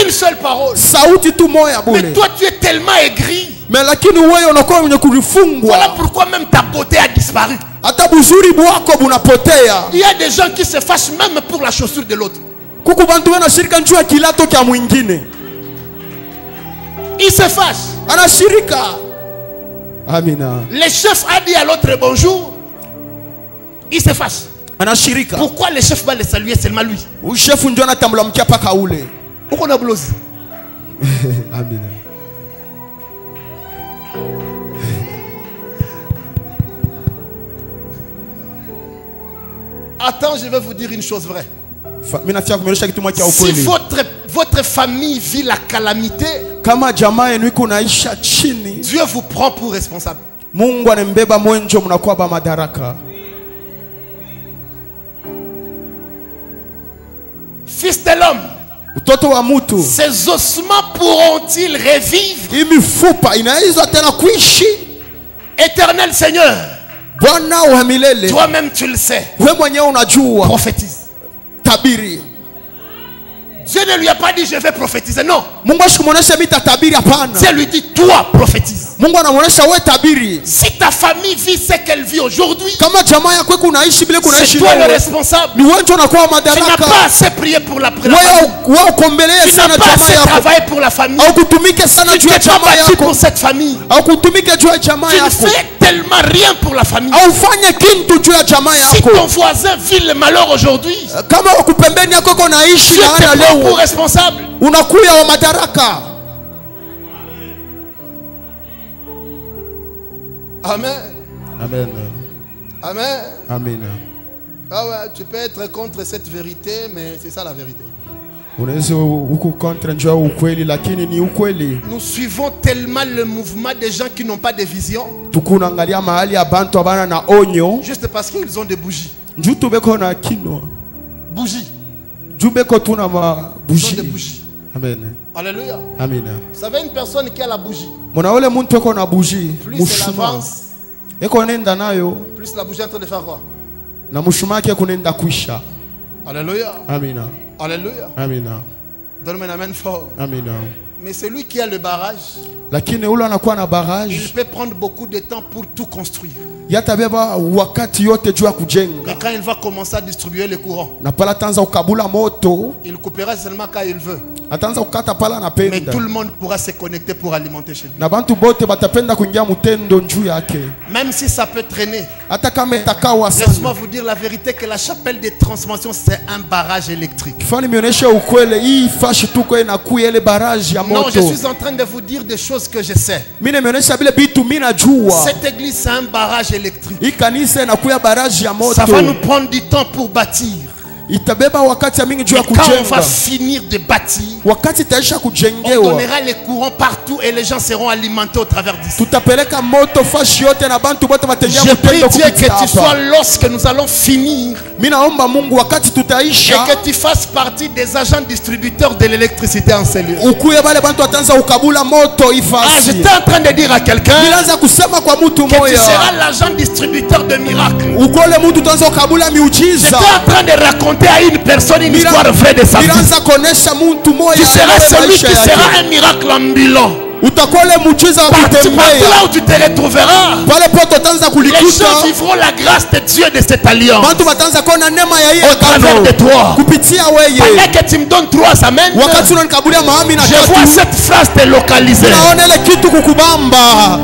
Une seule parole. Sauti tu moya Mais bule. toi, tu es tellement aigri. Mais lakini wewe unakuwa mwenye kulifungwa. Voilà pourquoi même ta beauté a disparu. Hata buzuri bwako bunapotea. Il y a des gens qui se fâchent même pour la chaussure de l'autre. Kuku bantu wanashirika njuu ya kilato kya mwingine. Ils se fâchent. Anashirika. Amina. Le chef a dit à l'autre bonjour. Il se fâche. Anashirika. Pourquoi le chef va le saluer seulement lui? Ushefu ndio anatambula mkia paka ule. Pourquoi on a blouse? Amina. Attends, je vais vous dire une chose vraie. Mimi nafia kumeresha kitu moja cha Si ukweli. votre famille vit la calamité, Kama jamaa yenu iko naisha chini, Dieu vous prend pour responsable. Mungu anembeba mwenjo mnakuwa ba madaraka. Fils de l'homme, Mtoto wa mtu, ces ossements pourront-ils revivre? hii mifupa inaweza tena kuishi? Éternel Seigneur, Bwana wa milele, toi-même tu le sais. wewe mwenyewe unajua. Prophétise. Tabiri. Dieu ne lui a pas dit je vais prophétiser. Non. Mungu ashimuonesha mimi tatabiri hapana. Dieu lui dit toi prophétise. Mungu anamuonesha wewe tabiri. Si ta famille vit ce qu'elle vit aujourd'hui, Kama jamaa yako kunaishi bila c'est kunaishi toi le wewe, responsable. ni wewe ndio unakuwa Tu n'as madaraka. pas assez prié pour la famille. Wewe ukombelee Tu sana n'as pas jamaa assez yako. travaillé pour la famille. Au kutumike sana Tu juu ya t'es pas jamaa battu yako. pour cette famille. Au kutumike juu ya jamaa Tu ne yako. fais tellement rien pour la famille. Au fanye kintu juu ya jamaa Si yako. ton voisin vit le malheur aujourd'hui, Kama wako pembeni yako uko naishi Dieu na te ana prend pour leo, responsable. unakuya wa madaraka. Amen. Amen. Amen. Amen. Ah ouais, tu peux être contre cette vérité, mais c'est ça la vérité. Unaweza uko contre njoo ukweli lakini ni ukweli. Nous suivons tellement le mouvement des gens qui n'ont pas de vision, Tukunaangalia mahali ya bantu abana na onyo, juste parce qu'ils ont des bougies. njoo tubeko na kinwa. Bougies. Njoo beko tuna ma Ils ont des bougie. bougies. Amen. Alléluia. Amina. Vous savez, une personne qui a la bougie, Mwana ule muntu eko na bougie, plus elle mushuma. avance, Eko nenda nayo plus la bougie est en train de faire quoi? na mushuma yake kunenda kuisha. Alléluia. Amina. Alléluia. Amina. Donne-moi un amen fort. Amina. Mais celui qui a le barrage, Lakini ule anakuwa na il barrage, peut prendre beaucoup de temps pour tout construire. yatabeba wakati yote juu ya Mais kujenga. quand il va commencer à distribuer les courants, Na pala tanza ukabula moto, il coupera seulement quand il veut. atanza ukata pala Mais anapenda. tout le monde pourra se connecter pour alimenter chez lui. Na bantu bote batapenda kuingia mutendo njuu yake. Même si ça peut traîner. Hata kama itakawa Laisse-moi sana. vous dire la vérité que la chapelle des transformations, c'est un barrage électrique. Kifani mionyeshe ukweli, hii fashi tuko inakuya ile barrage ya Non, je moto. suis en train de vous dire des choses que je sais. Mimi nimeonyesha vile vitu mimi najua. Cette église, c'est un barrage électrique. Hii kanisa inakuya barage ya moto. Ça va nous prendre du temps pour bâtir. itabeba wakati ya mingi juu ya Quand on va kujenga. finir de bâtir, Wakati taisha on kujengewa, donnera les courants partout et les gens seront alimentés au travers d'ici. tutapeleka moto fashi yote na bantu bote batengea Je prie mutendo Dieu que kupitia tu sois hapa. lorsque nous allons finir Mimi naomba Mungu wakati et tutaisha que tu fasses partie des agents distributeurs de l'électricité en ces lieux. ukuye bale bantu watanza ukabula moto Ah, ifasi. j'étais en train de dire à quelqu'un Nilianza kusema kwa mtu que tu moya, seras l'agent distributeur de miracles. ukole mtu tanza ukabula J'étais miujiza. en train de raconter à une personne une histoire vraie de sa vie. Nilianza kuonesha mtu moya Tu seras anaye celui maisha qui yake. sera un miracle ambulant. Utakuwa ule muujiza wa Partout kutembea. là où tu te retrouveras, Pale pote utaanza les kulikuta gens vivront la grâce de Dieu de cette alliance. bantu bataanza kuona neema ya hii Au travers agano de toi. kupitia weye. Pendant que tu me donnes 3 amens, Wakati unanikabulia mahami na je vois tatu, cette phrase te localiser. naona ile kitu kukubamba.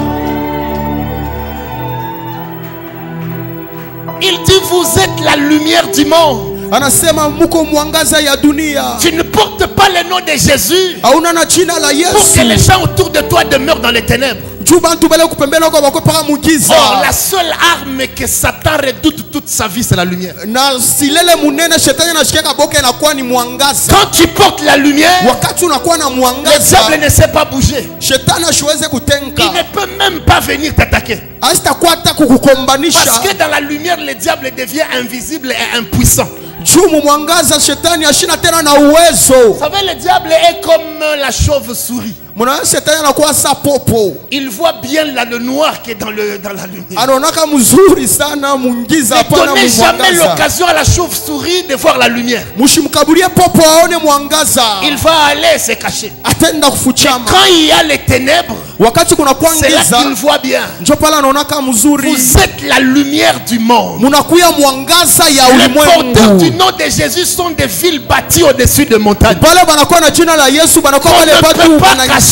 Il dit vous êtes la lumière du monde. Anasema muko mwangaza ya dunia. Tu ne portes pas le nom de Jésus Hauna na jina la pour que les Yesu. gens autour de toi demeurent dans les ténèbres. Juu bantu bale kupembena kwa bako para mugiza. Or, la seule arme que Satan redoute toute sa vie, c'est la lumière. Na silele munene shetani anashika boke inakuwa ni mwangaza. Quand tu portes la lumière, Wakati unakuwa na le mwangaza, diable ne sait pas bouger. shetani asiweze kutenka. Il ne peut même pas venir t'attaquer. Asitakuwa hata Parce kukukombanisha. que dans la lumière, le diable devient invisible et impuissant. Juu mu mwangaza shetani ashina tena na uwezo. Vous savez, le diable est comme la chauve-souris. Mwana shetani anakuwa sa popo. Il voit bien là le noir qui est dans la lumière. Anaonaka mzuri sana mungiza Ne hapana donnez jamais mwangaza. l'occasion à la chauve-souris de voir la lumière. Mushimkabulie popo aone mwangaza. Il va aller se cacher. Atenda kufuchama. Quand il y a les ténèbres, Wakati kuna c'est là kuangiza qu'il voit bien. njo pala anaonaka mzuri. Vous êtes la lumière du monde. Munakuya mwangaza ya Les porteurs du ulimwengu. nom de Jésus sont des villes bâties au-dessus de montagnes. Pale banakuwa na jina la Yesu banakuwa On wale ne peut batu pas cacher.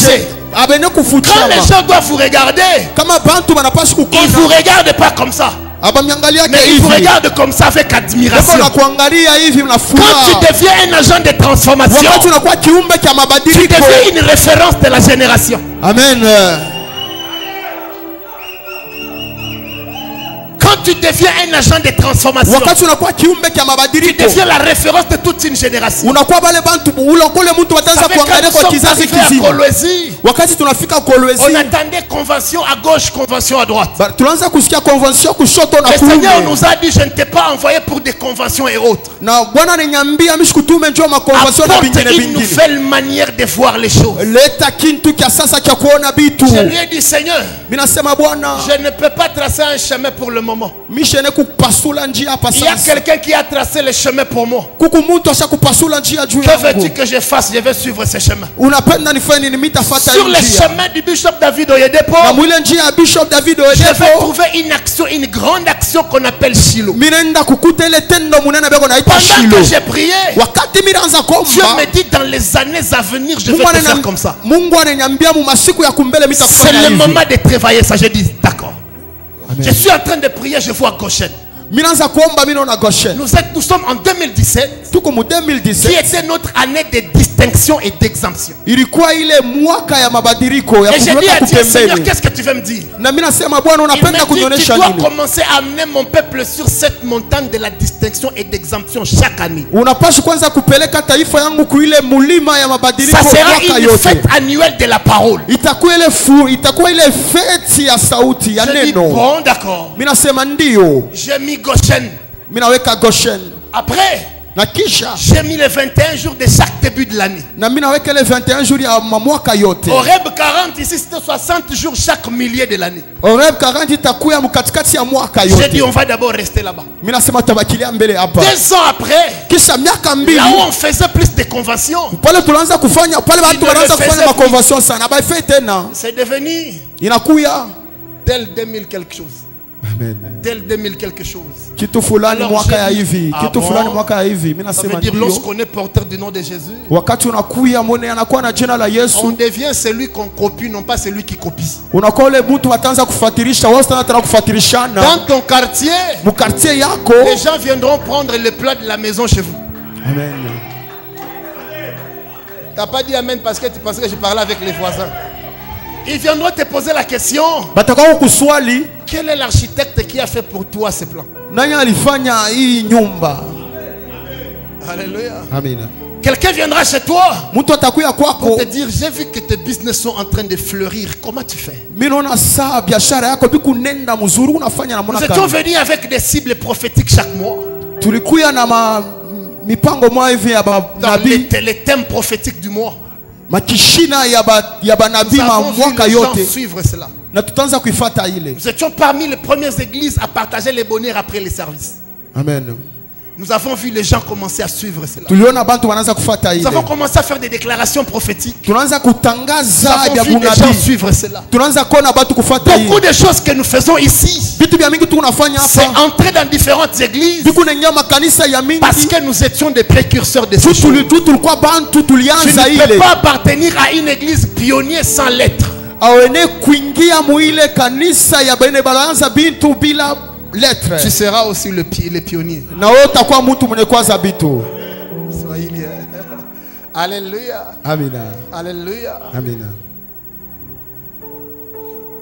abene Quand kufuchama. les gens doivent vous regarder, Kama bantu banapaswa ils ne vous kukona regardent pas comme ça, abamyangalia mais ils vous hivi. regardent comme ça avec Beko admiration. na kuangalia hivi na Quand furaha. tu deviens un agent de transformation, Wakati unakuwa kiumbe cha tu mabadiliko. deviens une référence de la génération. Amen. Quand tu deviens un agent de transformation, Wakati unakuwa kiumbe cha tu mabadiliko. deviens la référence de toute une génération. Unakuwa wale bantu ulokole mtu wataanza Avec quand kuangalia nous kwa sommes kizazi arrivés à kizima. Kolwezi, Wakati tunafika Kolwezi, on attendait convention à gauche, convention à droite. tunaanza kusikia convention kushoto na Le Seigneur kuume. nous a dit, je ne t'ai pas envoyé pour des conventions et autres. Na Bwana ananiambia mishikutume njoo makonvention na Apporte vingine une vingine. nouvelle manière de voir les choses. Leta kintu kia sasa kia kuona bitu. Je lui ai dit, Seigneur, Mimi nasema Bwana, je ne peux pas tracer un chemin pour le moment. mishene kupasula njia hapa Il y a sasa. quelqu'un qui a tracé le chemin pour moi. Kuku mtu asha kupasula njia juu Que veux-tu yangu. que je fasse? Je vais suivre ce chemin. Unapenda nifanye nini? Mitafuata Sur le njia. chemin du bishop David Oyedepo, Na mwile njia ya Bishop David je vais Oyedepo. trouver une action, une grande action qu'on appelle Shiloh. Mimi naenda kukuta ile tendo munene beko naita Pendant Shilo. que j'ai prié, Wakati mimi naanza Dieu kuomba, me dit dans les années à venir, je vais te faire comme ça. Mungu ananiambia mu masiku ya kumbele C'est mitafanya le hivi. moment de travailler ça. Je dis d'accord. Amen. Je suis en train de prier, je vois Goshen. Mimi naanza kuomba, mimi naona Goshen. Nous sommes en 2017, Tuko mu qui 2017. était notre année de distinction et d'exemption. Ilikuwa ile mwaka ya mabadiliko ya Et j'ai dit kuweka à Dieu, Seigneur, kupembeni. qu'est-ce que tu veux me dire? Na mimi nasema Bwana, Il unapenda m'a dit, tu kunionyesha dois nini? commencer à amener mon peuple sur cette montagne de la distinction et d'exemption chaque année. Unapaswa kwanza kupeleka taifa yangu kuile mulima ya mabadiliko Ça sera mwaka une yote. fête annuelle de la parole. Itakuwa ile feti ya sauti ya Je dis, neno. bon, d'accord. Mimi nasema ndio. J'ai mis Goshen. Mimi naweka Goshen. Après, Na kisha j'ai mis les 21 jours de chaque début de l'année. na mimi naweka ile 21 jours ya mwaka yote. Horeb 40, ici c'était 60 jours chaque millier de l'année. Horeb 40 itakuwa mkatikati ya mwaka J'ai dit, yote. on va d'abord rester là-bas. Mimi nasema tabakilia mbele hapa. 2 ans après, Kisha miaka mbili là où on faisait plus de conventions, pale tunaanza kufanya pale watu ne wanaanza le kufanya faisait makonvention sana. Baifai tena. c'est devenu Inakuya. tel 2000 quelque chose. Amen. Tel 2000 quelque chose. Kitu fulani Alors, mwaka j'ai ya dit, hivi. ah Kitu bon? fulani mwaka ya hivi. Mimi Ça veut nasema dire ndio. lorsqu'on est porteur du nom de Jésus, Wakati unakuya mwone anakuwa na jina la on Yesu. devient celui qu'on copie, non pas celui qui copie. Unakuwa ule mtu wataanza kufuatilisha, wao tena kufuatilishana. Dans ton quartier, Mu quartier yako. les gens viendront prendre le plat de la maison chez vous. Amen. T'as pas dit amen parce que tu pensais que je parlais avec les voisins. Ils viendront te poser la question, Batakao kuswali, quel est l'architecte qui a fait pour toi ce plan? nani alifanya hii nyumba? Alléluia. Amina. Quelqu'un viendra chez toi Mtu atakuya pour kwako, te dire, j'ai vu que tes business sont en train de fleurir. Comment tu fais? mimi naona saa biashara yako bikunenda mzuri, unafanya namna Nous étions gani? venus avec des cibles prophétiques chaque mois. Tulikuya na mipango mwa hivi ya Dans nabii, les thèmes prophétiques du mois. makishina ya nabii Nous avons vu mwaka les gens yote, suivre cela. na tutaanza kuifuata ile. Nous étions parmi les premières églises à partager les bonheurs après les services. Amen. Nous avons vu les gens commencer à suivre cela. Tuliona bantu wanaanza kufuata Nous ile. avons commencé à faire des déclarations prophétiques. Tunaanza Nous kutangaza avons vya vu les gens bunabii. suivre cela. Tunaanza kuona batu kufuata Beaucoup ile. de choses que nous faisons ici, Vitu vya mingi tunafanya c'est hapa. entrer dans différentes églises Biku nengia makanisa ya mingi. parce que nous étions des précurseurs de ces Tu choses. tulikuwa bantu Tu tulianza ne peux ile. pas appartenir à une église pionnier sans lettres. Awene kuingia muile kanisa ya bene balaanza bintu bila lettre. Tu seras aussi les pionniers. Na wewe utakuwa mtu mwenye kwanza bitu. Soyez liés. Alléluia. Amina. Alléluia. Amina.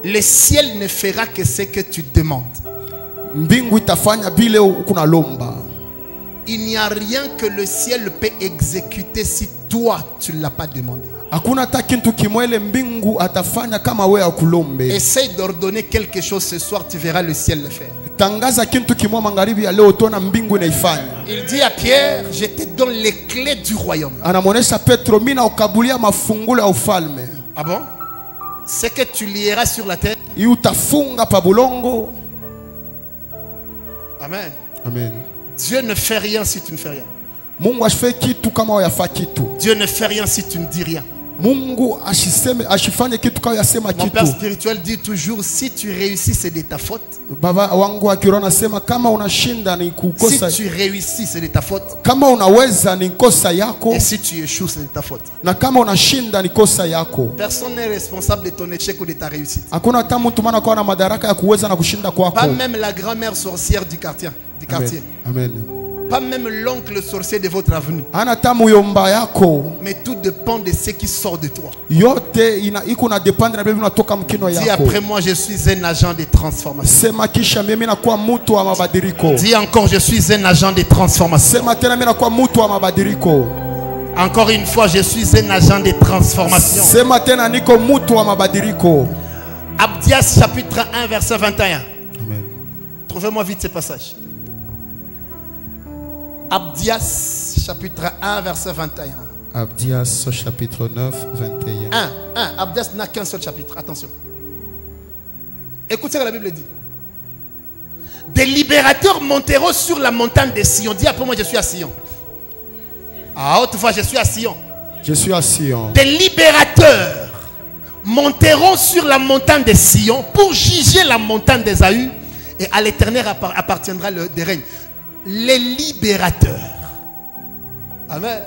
Le ciel ne fera que ce que tu demandes. Mbingu itafanya bile kuna lomba. Il n'y a rien que le ciel peut exécuter si toi tu ne l'as pas demandé. Hakuna hata kitu kimwele mbingu atafanya kama wewe akulombe. Essaye d'ordonner quelque chose ce soir, tu verras le ciel le faire. Tangaza kitu kimwa magharibi ya leo tona mbingu inaifanya. Il dit à Pierre, je te donne les clés du royaume. Anamuonesha Petro, mimi na ukabulia mafungulo ya ufalme. Ah bon? Ce que tu lieras sur la terre. Hii utafunga pa bulongo. Amen. Amen. Dieu ne fait rien si tu ne fais rien. Mungu ashife kitu kama yafa kitu. Dieu ne fait rien si tu ne dis rien. Mungu ashifanye kitu kama yasema Mon père kitu. spirituel dit toujours, si tu réussis c'est de ta faute. Baba wangu akiroa anasema kama unashinda ni kukosa. Si tu réussis c'est de ta faute. Kama unaweza ni kosa yako. Et si tu échoues c'est de ta faute. Na kama unashinda ni kosa yako. Personne n'est responsable de ton échec ou de ta réussite. Hakuna hata mtu maana kwa na madaraka ya kuweza na kushinda kwako. Pas même la grand-mère sorcière du quartier. Amen. Pas même l'oncle sorcier de votre avenue. Hana tamu yomba yako. Mais tout dépend de ce qui sort de toi. Yote iko na dependre na bibi unatoka mkino Dis yako. après moi, je suis un agent de transformation. Sema kisha mimi nakuwa mtu wa mabadiliko. Dis encore, je suis un agent de transformation. Sema tena mimi nakuwa mtu wa mabadiliko. Encore une fois, je suis un agent de transformation. Sema tena niko mtu wa mabadiliko. Abdias chapitre 1 verset 21. Amen. Trouvez-moi vite ce passage. Abdias chapitre 1 verset 21. Abdias chapitre 9 21. 1. Abdias n'a qu'un seul chapitre. Attention. Écoutez ce que la Bible dit. Des libérateurs monteront sur la montagne de Sion. Dis après moi, je suis à Sion. À haute voix, je suis à Sion. Je suis à Sion. Des libérateurs monteront sur la montagne de Sion pour juger la montagne d'Ésaü, et à l'Éternel appartiendra le règne. Les libérateurs. Amen.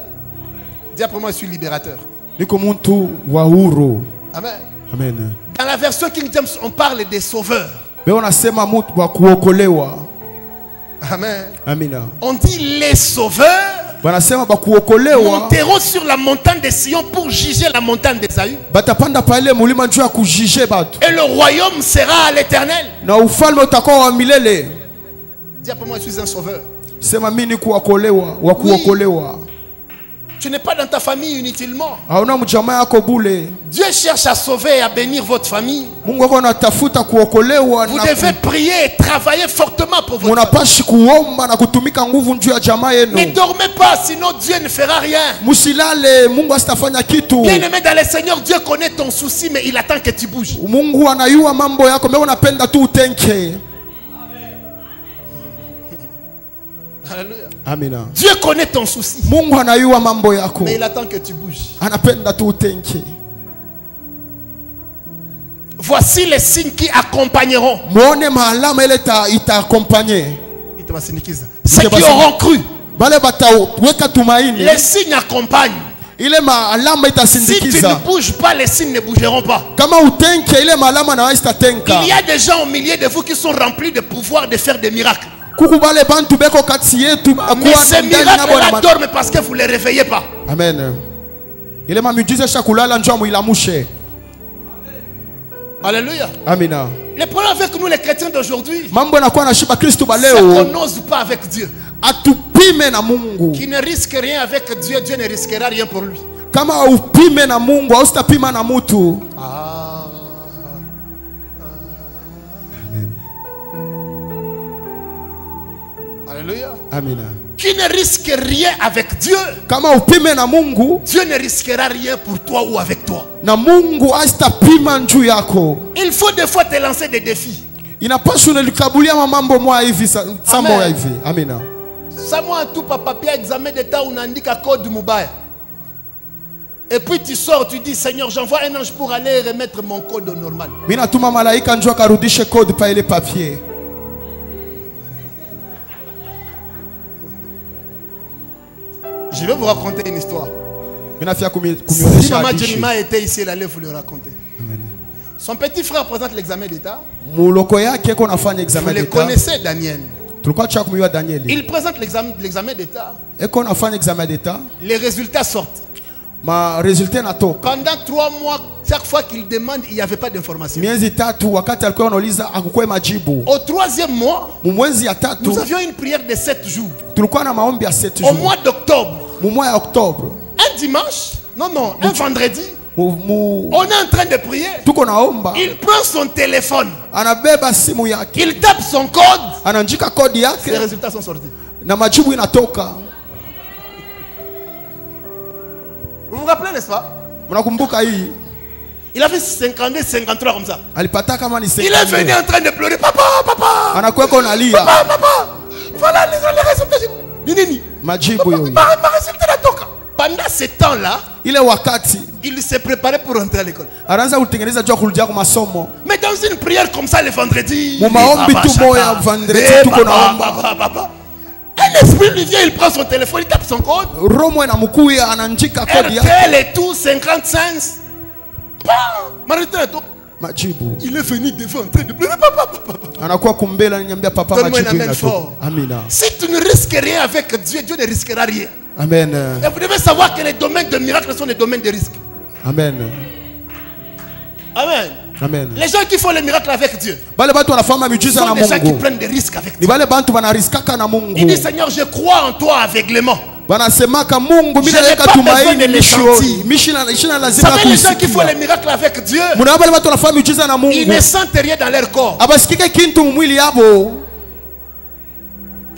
Dis après moi, je suis libérateur. Niko muntu wa huru. Amen. Amen. Dans la version King James, on parle des sauveurs. Beo nasema mtu wa kuokolewa. Amen. Amina. On dit les sauveurs Banasema ba kuokolewa. monteront sur la montagne de Sion pour juger la montagne d'Ésaü. Batapanda pale mulima njoo ya kujije batu. Et le royaume sera à l'Éternel. Na ufalme utakuwa wa milele. Dis après moi, je suis un sauveur. Sema mimi ni kuokolewa, wa kuokolewa. Tu n'es pas dans ta famille inutilement. Hauna mjamaa yako bule. Dieu cherche à sauver et à bénir votre famille. Mungu wako anatafuta kuokolewa Vous na devez prier et travailler fortement pour votre famille. munapashi kuomba na kutumika nguvu njuu ya jamaa yenu. Ne dormez pas, sinon Dieu ne fera rien. Musilale, Mungu asitafanya kitu. Bien-aimé dans le Seigneur, Dieu connaît ton souci, mais il attend que tu bouges. Mungu anayua mambo yako, mbona unapenda tu utenke. Alléluia. Amina. Dieu connaît ton souci, Mungu anayua mambo yako. mais il attend que tu bouges. Anapenda tu utenke. Voici les signes qui accompagneront. Muone maalama ile itaaccompagner. Ceux qui auront cru. Bale bataweka tumaini. Les signes accompagnent. Ile maalama Si tu itasindikiza. ne bouges pas, les signes ne bougeront pas. Kama utenke ile maalama na itatenka. Il y a des gens au milieu de vous qui sont remplis de pouvoir de faire des miracles. Kukubale bantu beko kati yetu Mais ces miracles-là dorment parce que vous ne les réveillez pas. Amen. Ile mamiujiza shakulala njoo muilamushe. Alléluia. Amina. Le problème avec nous les chrétiens d'aujourd'hui, Mambo yanakuwa na shiba Kristo ba c'est qu'on leo. n'ose pas avec Dieu. Atupi upime na Mungu. Qui ne risque rien avec Dieu, Dieu ne risquera rien pour lui. Kama upime na Mungu, haustapima na mutu. Alléluia. Amina. Qui ne risque rien avec Dieu, Kama upime na Mungu, Dieu ne risquera rien pour toi ou avec toi. na Mungu haistapima njuu yako. Il faut des fois te lancer des défis. Inapaswa unalikabulia mambo moya hivi sambo ya hivi. Amina. Ça moi tout papier examen d'état unaandika code mubaya. Et puis tu sors, tu dis Seigneur, j'envoie un ange pour aller remettre mon code au normal. Mimi natuma malaika njoo akarudishe code pa ile papier. Je vais vous raconter une histoire. Si Maman Jenima était ici, elle allait vous le raconter. Amen. Son petit frère présente l'examen d'état. Vous le connaissez, Daniel. Il présente l'examen d'état. Les résultats sortent. Pendant 3 mois, chaque fois qu'il demande, il n'y avait pas d'information. Au 3e mois, nous avions une prière de 7 jours. Au mois d'octobre, un dimanche, un vendredi, on est en train de prier. Il prend son téléphone. Il tape son code. Les résultats sont sortis. Vous vous rappelez, n'est-ce pas? Il a fait 52, 53 comme ça. Il est venu en train de pleurer. Papa. Voilà les résultats. Pendant ce temps-là, il s'est préparé pour rentrer à l'école. Mais dans une prière comme ça le vendredi, un esprit lui vient, il prend son téléphone, il tape son code. RTL et tout, 55. Il est venu devant en train de pleurer. Donne-moi un amen fort. Si tu ne risques rien avec Dieu, Dieu ne risquera rien. Amen. Et vous devez savoir que les domaines de miracles sont des domaines de risque. Amen. Amen. Amen. Les gens qui font les miracles avec Dieu sont des gens qui prennent des risques avec Dieu. Il dit Seigneur, je crois en toi aveuglément. Je n'ai pas besoin de l'échantillon. Vous savez, les gens qui font les miracles avec Dieu, ils ne sentent rien dans leur corps.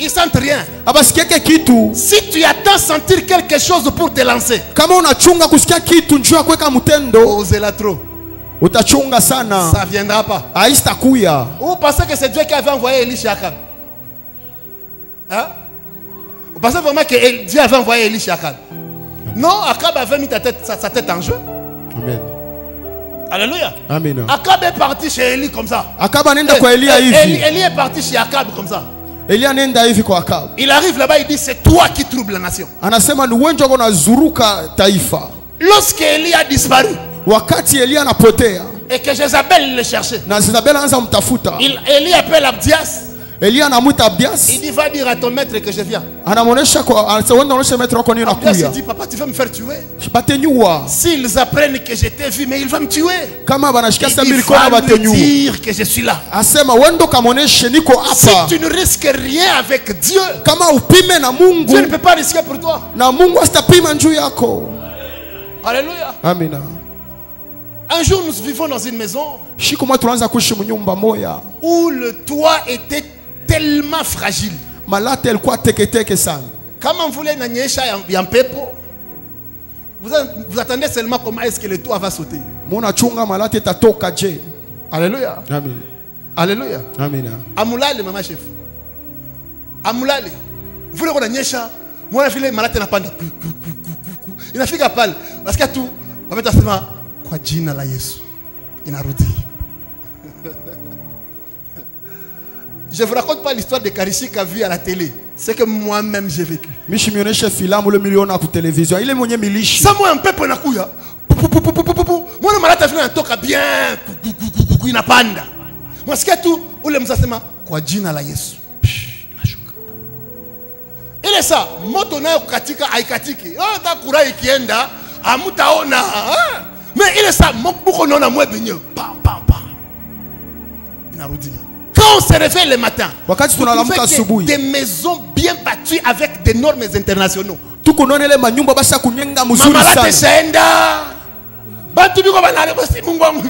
Ils sentent rien. Si tu attends sentir quelque chose pour te lancer, osez-la trop. Ça ne viendra pas. Vous pensez que c'est Dieu qui avait envoyé Élie chez Akab? Hein? Vous pensez vraiment que Dieu avait envoyé Élie chez Akab? Non, Akab avait mis sa tête en jeu. Amen. Alléluia. Amen. Akab est parti chez Élie comme ça. Élie est parti chez Akab comme ça. Il arrive là-bas, il dit c'est toi qui troubles la nation. Lorsque Élie a disparu et que Jézabel le cherchait, Élie appelle Abdias. Il dit va dire à ton maître que je viens. Abdias dit papa, tu vas me faire tuer. S'ils apprennent que je t'ai vu, mais il va me tuer. Il dit va me dire que je suis là. Si tu ne risques rien avec Dieu, Dieu ne peut pas risquer pour toi. Alléluia. Amen. Un jour nous vivons dans une maison où le toit était tellement fragile. Comment vous voulez vous attendez seulement comment est-ce que le toit va sauter. Alléluia. Amen. Alléluia. Amen. Amulale maman chef. Amulale. Vous voulez qu'on a nyesha. Moi la fille malade n'a pas de il a fait capable parce que tout va mettre seulement kwa jina la Yesu inarudi. Je ne vous raconte pas l'histoire de Karishi qu'a vu à la télé. C'est que moi-même j'ai vécu. Ça moi un peu pour nakuya. Moi le malade a fait un toka bien. Il n'a pas anda. Moi ce que tout ou le msasema kwa jina la Yesu. Il est ça. Moto na katika aikatiki. Oh ta kura ikienda amutaona. Mais il est ça. Moko nona mwe benye. Pam pam pam. Inarudi. Quand on se réveille le matin, Wakati vous tunalamuka trouvez asubuhi. que des maisons bien bâties avec des normes internationaux. Tukunonele manyumba basa kunyenga muzuri Mama late sana. shaenda. Bantu biko banale basi Mungu wangu.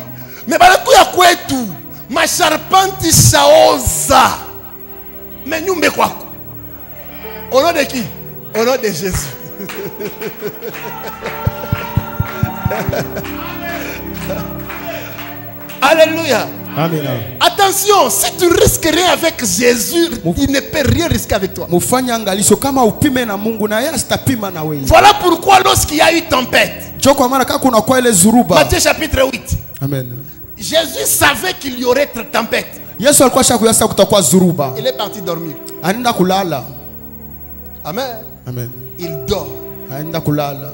Me banakuya kwetu. Masharpanti shaoza. Me nyumbe kwako. Au nom de qui? Au nom de Jésus. Alléluia. Amen. Attention, si tu risques rien avec Jésus, il ne peut rien risquer avec toi. Mufanya angalisho kama upime na Mungu na yeye asitapima na wewe. Voilà pourquoi lorsqu'il y a eu tempête, Joko mara kaka kuna kwa ile zuruba. Matthieu chapitre 8, Amen. Jésus savait qu'il y aurait tempête. Yesu alikuwa shakuyasa kutakuwa zuruba. Il est parti dormir. Anaenda kulala. Amen. Amen. Il dort. Anaenda kulala.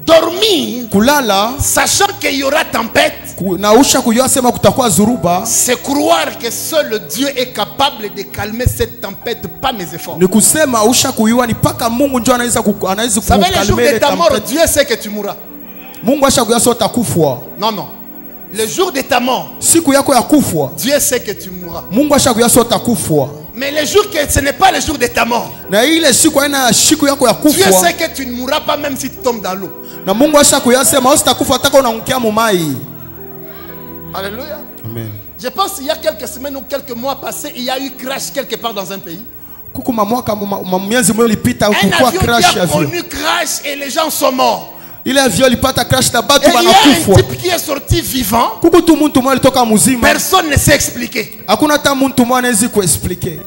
Dormir, Kulala sachant qu'il y aura tempête, na usha kujua sema kutakuwa zuruba. c'est croire que seul Dieu est capable de calmer cette tempête, pas mes efforts. Ni kusema usha kujua ni paka Mungu ndio anaweza Vous savez, le jour de ta mort, Dieu sait que tu mourras. Mungu asha kujua sota kufwa. Non, non. Le jour de ta mort, Siku yako ya kufwa. Dieu sait que tu mourras. Mungu asha kujua sota kufwa. Mais le jour que ce n'est pas le jour de ta mort, Na ile siku haina siku yako ya Dieu kufwa. sait que tu ne mourras pas même si tu tombes dans l'eau. Na Mungu asha kujua sema usitakufa hata unaangukia mumai. Alléluia. Amen. Je pense qu'il y a quelques semaines ou quelques mois passés, il y a eu crash quelque part dans un pays. Kuku mwaka miezi moyo ilipita Un kukua avion crash qui a avion. connu crash et les gens sont morts. Ile avion ilipata crash na Et batu il y a un banakufa. type qui est sorti vivant. Kuku tu muntu mmoja alitoka mzima. Personne ne sait expliquer. Hakuna hata muntu mmoja anaweza kuexplique.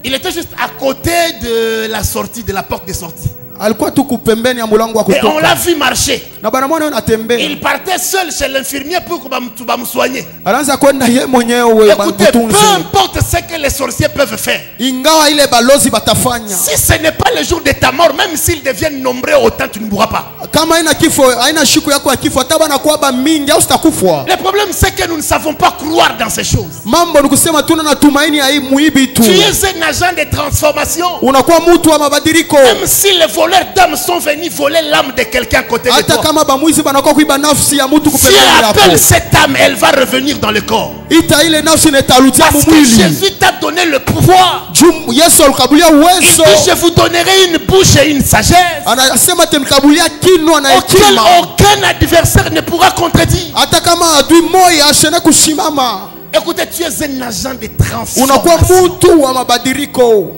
Il était juste à côté de la sortie, de la porte de sortie. Alikuwa tu kupembeni ya mlango wa Et on l'a kutoka. vu marcher. Na bana mwana anatembea. Il partait seul chez l'infirmier pour me soigner. Anaanza kwenda yeye mwenyewe Écoutez, peu mtunzi. importe ce que les sorciers peuvent faire. Ingawa ile balozi batafanya. Si ce n'est pas le jour de ta mort, même s'ils deviennent nombreux autant, tu ne mourras pas. Kama haina kifo, haina siku yako ya kifo, hata bana kwa ba mingi au sitakufa. Le problème c'est que nous ne savons pas croire dans ces choses. Mambo ni kusema tuna na tumaini ya hii muibi tu. Tu es un agent de transformation. Unakuwa mtu wa mabadiliko. Même si les voleurs d'âmes sont venus voler l'âme de quelqu'un à côté de Hata toi, kama bamwizi banakuwa kuiba nafsi ya mtu Dieu kupembeni appelle hapo. cette âme, elle va revenir dans le corps. Ita ile nafsi netarudia Parce que mwili. Jésus t'a donné le pouvoir. Yesu alikabulia Il uwezo. dit, je vous donnerai une bouche et une sagesse Anasema temkabulia kinwa na auquel hekima. aucun adversaire ne pourra contredire. Hata kama adui moja ashene kusimama. Écoutez, tu es un agent de Unakuwa transformation. mtu wa mabadiliko.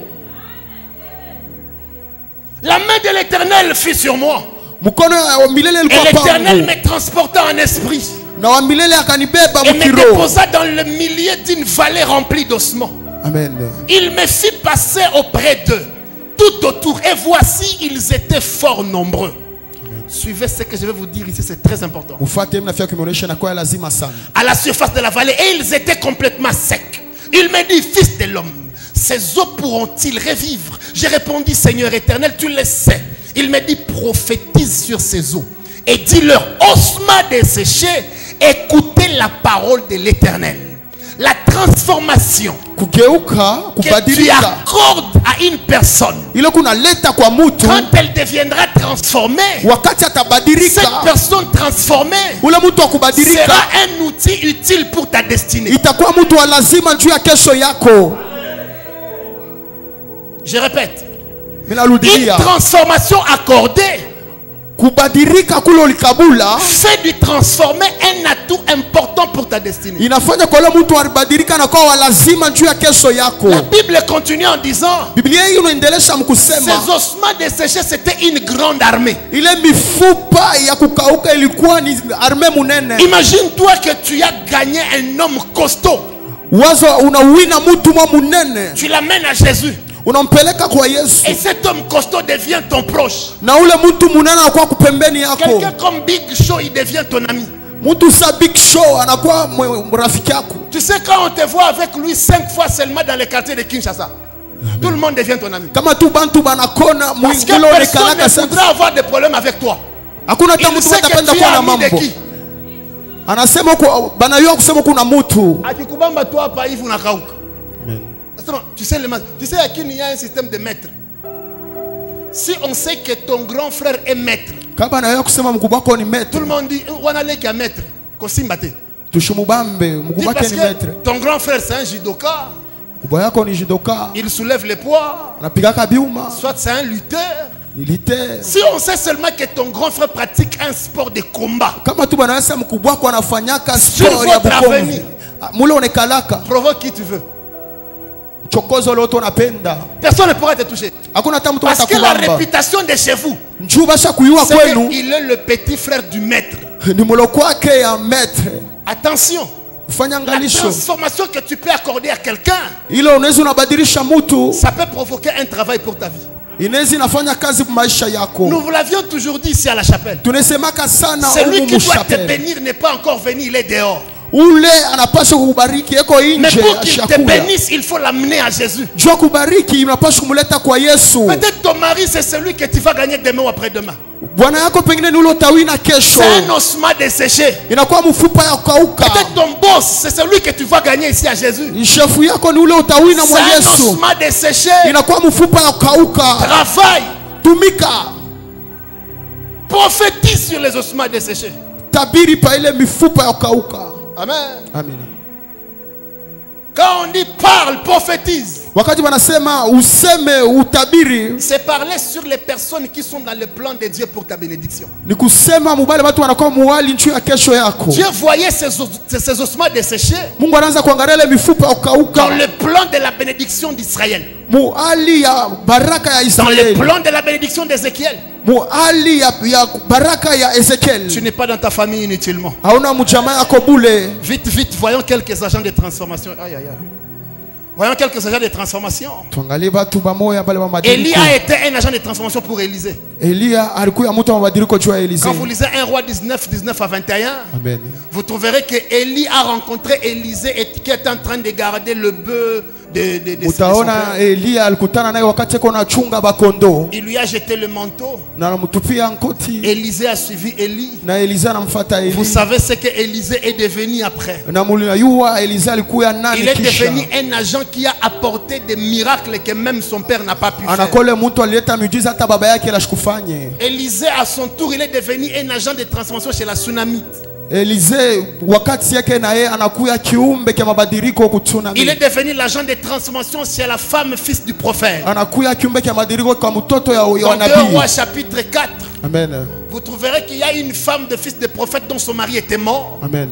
La main de l'Éternel fut sur moi. Mkono wa milele Et ulikuwa l'Éternel pangu. me transporta en esprit Na wa milele akanibeba et me mkiroho. déposa dans le milieu d'une vallée remplie d'ossements. Amen. Il me fit passer auprès d'eux, tout autour. Et voici, ils étaient fort nombreux. Suivez ce que je vais vous dire ici, c'est très important. Ufuate mnafia kumuonesha na kwa lazima sana. À la surface de la vallée, et ils étaient complètement secs. Il me dit, fils de l'homme, ces eaux pourront-ils revivre? J'ai répondu, Seigneur éternel, tu le sais. Il me dit, prophétise sur ces eaux et dis-leur, ossements desséchés, écoutez la parole de l'Éternel. La transformation Kugeuka, que tu kubadilika. accordes à une personne, Ile kuna leta kwa mtu quand elle deviendra transformée, wakati cette atabadilika. personne transformée Ule mtu wa kubadilika sera un outil utile pour ta destinée. itakuwa mtu wa lazima juu ya kesho yako. Je répète, Mimi une narudia. transformation accordée Kubadilika kule ulikabula fait du transformer un atout important pour ta destinée. inafanya kwa ule mtu alibadilika na kwa wa lazima juu ya kesho yako. La Bible continue en disant, Biblia hii inaendelesha ces mkusema ossements desséchés, c'était une grande armée. ile mifupa ya kukauka ilikuwa ni arme munene. Imagine-toi que tu as gagné un homme costaud. Wazo unawina mtu mwa munene, Tu l'amènes à Jésus. unampeleka kwa Yesu. Et cet homme costaud devient ton proche. Na ule mtu munene anakuwa kupembeni yako. Quelqu'un comme Big Show, il devient ton ami. Mtu sa big show anakuwa rafiki yako. Tu sais, quand on te voit avec lui 5 fois seulement dans les quartiers de Kinshasa, tout le monde devient ton ami. Kama tu bantu banakona Parce que mwingine personne onekalaka ne sana. voudra avoir des problèmes avec toi. Hakuna hata Il mtu sait que atapenda tu es kuwa na ami de mambo. qui? Anasema kwa banayua kusema kuna mtu. Akikubamba toi hapa hivi unakauka. Tu sais, tu sais à qui il y a un système de maître. Si on sait que ton grand frère est maître, Kama anayua kusema mkubwa wako ni tout metu. le monde dit wanale qui est maître. Kosimbate. tushimubambe Dis mkubwa parce yake ni maître. que ton grand frère c'est un judoka. Mkubwa yako ni judoka. Il soulève les poids. Anapigaka biuma. Soit c'est un lutteur. Il était. Si on sait seulement que ton grand frère pratique un sport de combat, Kama tu banaweza mkubwa wako anafanyaka sur sport ya votre bukombe. avenir, Mule onekalaka. provoque qui tu veux. Chokozo loto napenda. Personne ne pourra te toucher. Hakuna hata mtu Parce que la atakubamba. réputation de chez vous, Njuu basha kuyua c'est kwenu qu'il est le petit frère du maître. ni muloko wake ya maître. Attention, Fanya la angalisho. transformation que tu peux accorder à quelqu'un, Ile unaweza unabadilisha mtu. ça peut provoquer un travail pour ta vie. Inaweza inafanya kazi maisha yako. Nous vous l'avions toujours dit ici à la chapelle. Tunasemaka sana Celui humu qui doit te mshapele. bénir n'est pas encore venu, il est dehors. Ule anapaswa kukubariki yeko Mais nje pour qu'il te ashakuya. bénisse, il faut l'amener à Jésus. Jua kubariki unapaswa kumuleta kwa Yesu. Peut-être ton mari, c'est celui que tu vas gagner demain ou après-demain. Bwana yako pengine ni ule utawina kesho. C'est un osma desséché. Inakuwa mfupa ya kukauka. Peut-être ton boss, c'est celui que tu vas gagner ici à Jésus. Shefu yako ni ule utawina mwa C'est un Yesu. osma desséché. Inakuwa mfupa ya kukauka. Travaille. Tumika. Prophétise sur les ossements desséchés. Tabiri pa ile mifupa ya kukauka. Amen. Amina. Quand on dit parle, prophétise, Wakati wanasema useme utabiri, c'est parler sur les personnes qui sont dans le plan de Dieu pour ta bénédiction. ni kusema mubale watu wanakuwa muwali njuu ya kesho yako. Dieu voyait ces ossements desséchés Mungu anaanza kuangalia ile mifupa ya dans kukauka. le plan de la bénédiction d'Israël, Muali ya baraka ya dans le Israeli. plan de la bénédiction d'Ézéchiel. Muali ya baraka ya Ezekiel. Tu n'es pas dans ta famille inutilement. Hauna mjamaa yako bule. Vite, vite, voyons quelques agents de transformation. Aïe, aïe, aïe. Voyons quelques agents de transformation. Tuangalie watu bamoya bale wa Élie mabadiliko. a été un agent de transformation pour Élisée. Elia alikuwa mtu wa mabadiliko juu ya Elisee. Quand vous lisez 1 roi 19, 19 à 21, Amen. vous trouverez que Élie a rencontré Élisée et qui est en train de garder le bœuf de son Utaona père. Elia alikutana naye wakati ako nachunga bakondo Il lui a jeté le manteau. na anamtupia nkoti Élisée a suivi Élie. na Elisa anamfuata Vous Eli. savez ce que Élisée est devenu après. Na muliayua Elisa alikuwa nani Il est kisha. devenu un agent qui a apporté des miracles que même son père n'a pas pu faire. Anakole mtu alileta miujiza hata baba yake alishikufanye. Élisée à son tour, il est devenu un agent de transformation chez la Tsunamite. Elisee wakati yake na yeye anakuya kiumbe kia mabadiliko kutsunami. Il est devenu l'agent de transformation chez la femme fils du prophète. Anakuya kiumbe kia mabadiliko kwa mtoto ya Dans 2 nabii. Rois chapitre 4, Amen. vous trouverez qu'il y a une femme de fils de prophète dont son mari était mort. Amen.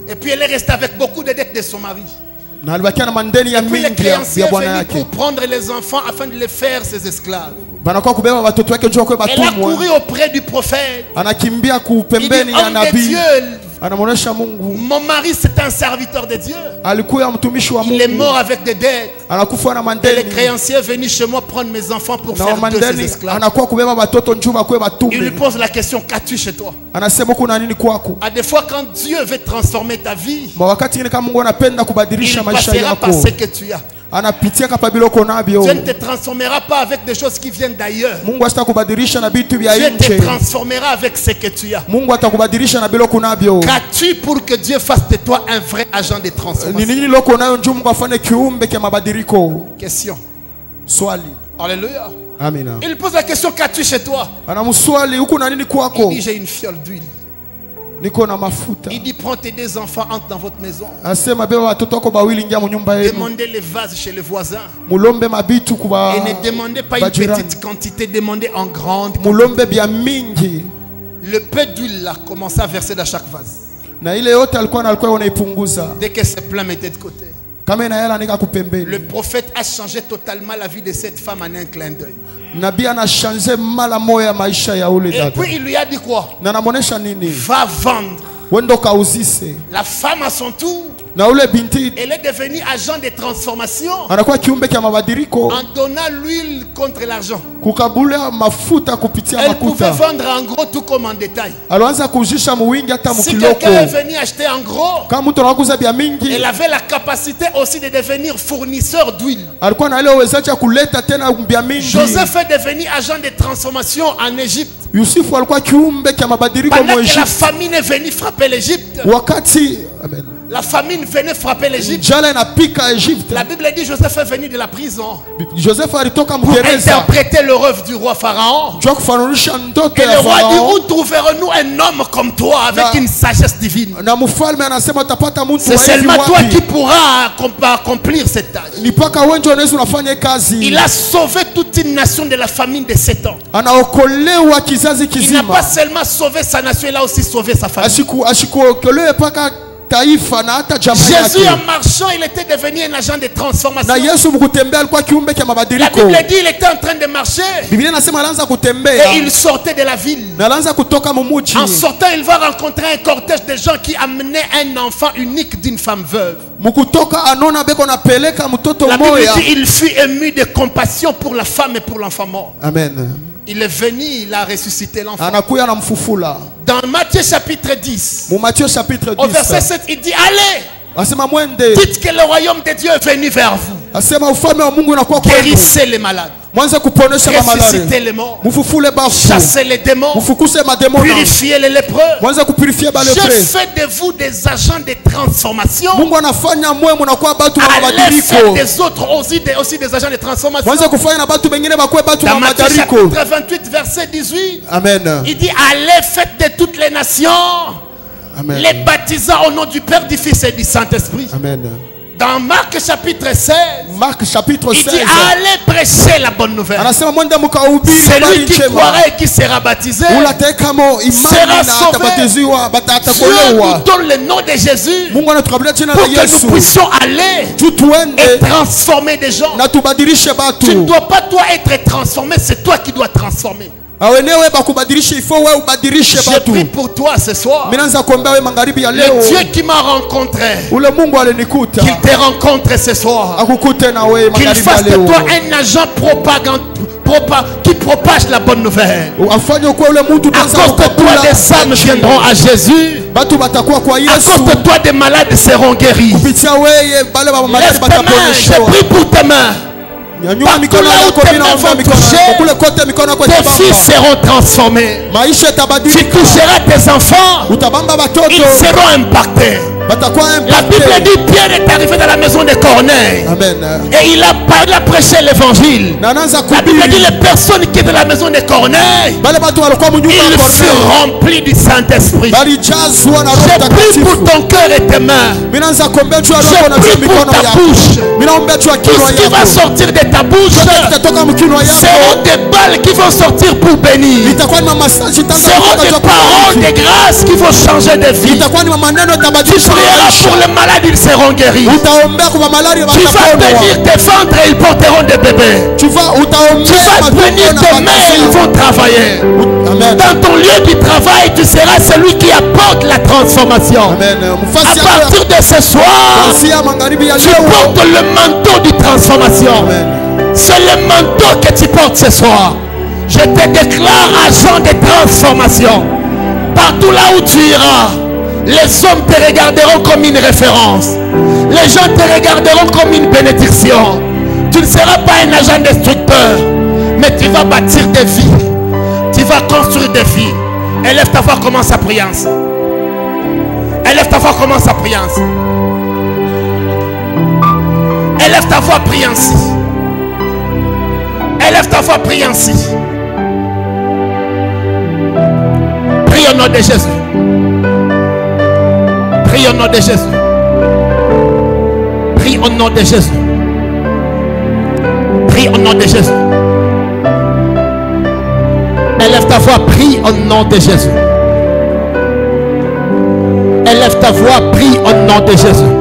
Et puis elle est restée avec beaucoup de dettes de son mari. Na alibakia na mandeni ya Puis les mingi ya créanciers bwana venaient yake. pour prendre les enfants afin de les faire ses esclaves. Banakuwa kubeba watoto wake juu kwa Elle a batumwa. couru auprès du prophète. Anakimbia Il dit, kupembeni ya homme de nabii. Dieu, Anamuonesha Mungu. mon mari c'est un serviteur de Dieu. Alikuwa mtumishi wa Il est Mungu. mort avec des dettes. Anakufa na Et les mandeni. créanciers venus chez moi prendre mes enfants pour Na faire de ses mandeni esclaves. anakuwa kubeba watoto njuu bakwe Il lui batume. pose la question, qu'as-tu chez toi? Anasema kuna nini kwako? À des fois quand Dieu veut transformer ta vie, Ma wakati ngine kama Mungu anapenda il kubadilisha maisha passera par yako. ce que tu as. Anapitia kapabilo konabyo. Dieu ne te transformera pas avec des choses qui viennent d'ailleurs. Mungu atakubadilisha na vitu vya Dieu te nje. transformera avec ce que tu as. Mungu atakubadilisha na bilo kunabyo. Qu'as-tu pour que Dieu fasse de toi un vrai agent de Ni transformation? nini loko nayo njoo Mungu afanye kiumbe kia mabadiliko? Question. Swali. Alléluia. Amina. Il pose la question, qu'as-tu chez toi? Anamswali huku na nini Il kwako? dit, j'ai une fiole d'huile. Niko na mafuta. Il dit, prends tes 2 enfants, entre dans votre maison. Asema beba watoto wako bawili ingia mu nyumba yenu. Demandez les vases chez les voisins. Mulombe mabitu kuba. Et ne demandez pas une bajirani. petite quantité, demandez en grande quantité. Mulombe bia mingi. Le peu d'huile là commençait à verser dans chaque vase. Na ile yote alikuwa unaipunguza. Dès que ses plats mettaient de côté, Kama ina hela nika kupembeni. le prophète a changé totalement la vie de cette femme en un clin d'œil. Nabii anashanze mala moya maisha ya ule Et dada. puis il lui a dit quoi? Na namuonesha nini? Va vendre. Wendo kauzise. La femme à son tour, Na ule binti elle est devenue agent de transformation anakuwa kiumbe kia mabadiliko en donnant l'huile contre l'argent. kukabula mafuta kupitia Elle pouvait makuta. vendre en gros tout comme en détail. Alianza kuuzisha muwingi hata Si mukiloko. quelqu'un est venu acheter en gros, Kama mtu anakuza bia mingi, elle avait la capacité aussi de devenir fournisseur d'huile. alikuwa na ile uwezaji ya kuleta tena bia mingi. Joseph est devenu agent de transformation en Égypte. Yusufu alikuwa kiumbe kia mabadiliko Pendant mu que la Egypte. famine est venue frapper l'Égypte, Wakati amen. La famine venait frapper l'Égypte. njala inapika Egypte. La Bible dit Joseph est venu de la prison Joseph alitoka pour mgereza interpréter le rêve du roi Pharaon. jua kufanulisha ndoto Et le ya roi dit, Farao. où trouverons-nous un homme comme toi avec une sagesse divine? Na mfalme anasema utapata mtu C'est wa hivi seulement toi qui wapi? pourras accomplir cette tâche. Ni paka wewe ndio unaweza unafanya kazi. Il a sauvé toute une nation de la famine de 7 ans. Anaokolewa kizazi Il n'a pas kizima. seulement sauvé sa nation, il a aussi sauvé sa famille. Ashikuokolewe paka taifa na hata jamaa Jésus yake. en marchant, il était devenu un agent de transformation. Na Yesu mkutembea alikuwa kiumbe cha La mabadiliko. Bible dit il était en train de marcher Biblia inasema alianza et kutembea il sortait de la ville. na alianza kutoka mumuji. En sortant, il va rencontrer un cortège de gens qui amenaient un enfant unique d'une femme veuve. Mkutoka anona beko napeleka mtoto La Bible moya. dit il fut ému de compassion pour la femme et pour l'enfant mort. Amen. Il est venu, il a ressuscité l'enfant. Anakuya na mfufula. Dans Matthieu chapitre 10, Mu Matthieu chapitre au verset 10. 7, il dit allez, Asema mwende. dites que le royaume de Dieu est venu vers vous. Asema ufalme wa Mungu unakuwa kwenu. Guérissez les malades, Mwanze kuponesha ressuscitez mamalari. les morts, Mufufule bafu. chassez les démons, Mufukuse mademona. purifiez les lépreux. Mwanze kupurifia Je balepre. fais de vous des agents de transformation. Mungu anafanya mwe mnakuwa batu wa Allez faire mabadiliko. des autres aussi des agents de transformation. Mwanze kufanya na batu bengine bakuwe batu Dans wa Matthieu mabadiliko. chapitre 28, verset 18, Amen. il dit allez, faites de toutes les nations, Amen. les baptisant au nom du Père, du Fils et du Saint-Esprit. Amen. Dans Marc chapitre 16, Marc chapitre il dit 16. allez prêcher la bonne nouvelle. Anasema mwende mkahubiri habari Celui qui njema. croira et qui sera baptisé, Ula tekamo imani sera na sauvé. atabatiziwa Dieu batatakolewa. nous donne le nom de Jésus Mungu anatukabiria jina pour la que nous Yesu. puissions aller Tu tuende et transformer des gens. na tubadilishe Tu ne batu. dois pas toi être transformé, c'est toi qui dois transformer. Awenewe bakubadilishe ifo wewe ubadilishe Je batu. prie pour toi ce soir. Mimi naanza kuombea wewe magharibi ya leo. Le Dieu qui m'a rencontré, Ule Mungu alinikuta. qu'il te rencontre ce soir. Akukute na wewe Qu'il magharibi ya fasse de leo. toi un agent qui propage la bonne nouvelle. Afanye kwa ule mtu À cause de toi, des âmes viendront à Jésus. Batu batakuwa kwa À Yesu. cause de toi, des malades seront guéris. Kupitia wewe bale ba maladi Lève tes mains, je bataponyeshwa. prie pour tes mains. Nyanyua mikono là où yako tes bila mains omba vont mikono toucher, yako. Kule kote mikono yako Tes fils itabamba. seront transformés. Maisha Tu itabadilika. toucheras tes enfants, Utabamba batoto. ils seront impactés. Batakuwa La Bible impacté. dit Pierre est arrivé dans la maison de Corneille Amen. et il a prêché l'évangile. Na anaanza La Bible dit kuhubiri. les personnes qui étaient dans la maison de Corneille, Bale batu walikuwa mnyumba ya ils Kornelio. furent remplis du Saint-Esprit. Balijazwa na Roho Je prie pour Mtakatifu. ton cœur et tes mains. Mimi naanza kuombea juu ya Je roho na juu prie ya pour mikono ta yako. bouche. Mimi naombea juu ya Tout kinywa ce qui va yako. sortir de ta bouche Kitatoka mkinywa yako. seront des balles qui vont sortir pour bénir. Itakuwa ni mamasaji tanza Seront kutoka des kwa paroles de grâce qui vont changer de vie. Itakuwa ni maneno Tu tabadilisha prieras maisha. pour les malades, ils seront guéris. Utaombea kwa malaria Tu vas watapona. bénir tes ventres et ils porteront des bébés. Tu vas Tu utaombea vas bénir matumbo tes na mains et ils matazao. vont travailler. Amen. Dans ton lieu du travail, tu seras celui qui apporte la transformation. Amen. À Mfasi yako partir de ce soir, ya magharibi ya tu leo. portes le manteau de transformation. Amen. C'est le manteau que tu portes ce soir. Je te déclare agent de transformation. Partout là où tu iras, les hommes te regarderont comme une référence. Les gens te regarderont comme une bénédiction. Tu ne seras pas un agent destructeur, mais tu vas bâtir des vies. Tu vas construire des vies. Élève ta voix, commence à prier ainsi. Élève ta voix, commence à prier ainsi. Élève ta voix, prie ainsi. Élève ta voix, prie ainsi. Prie au nom de Jésus. Prie au nom de Jésus. Prie au nom de Jésus. Prie au nom de Jésus. Élève ta voix, prie au nom de Jésus. Élève ta voix, prie au nom de Jésus.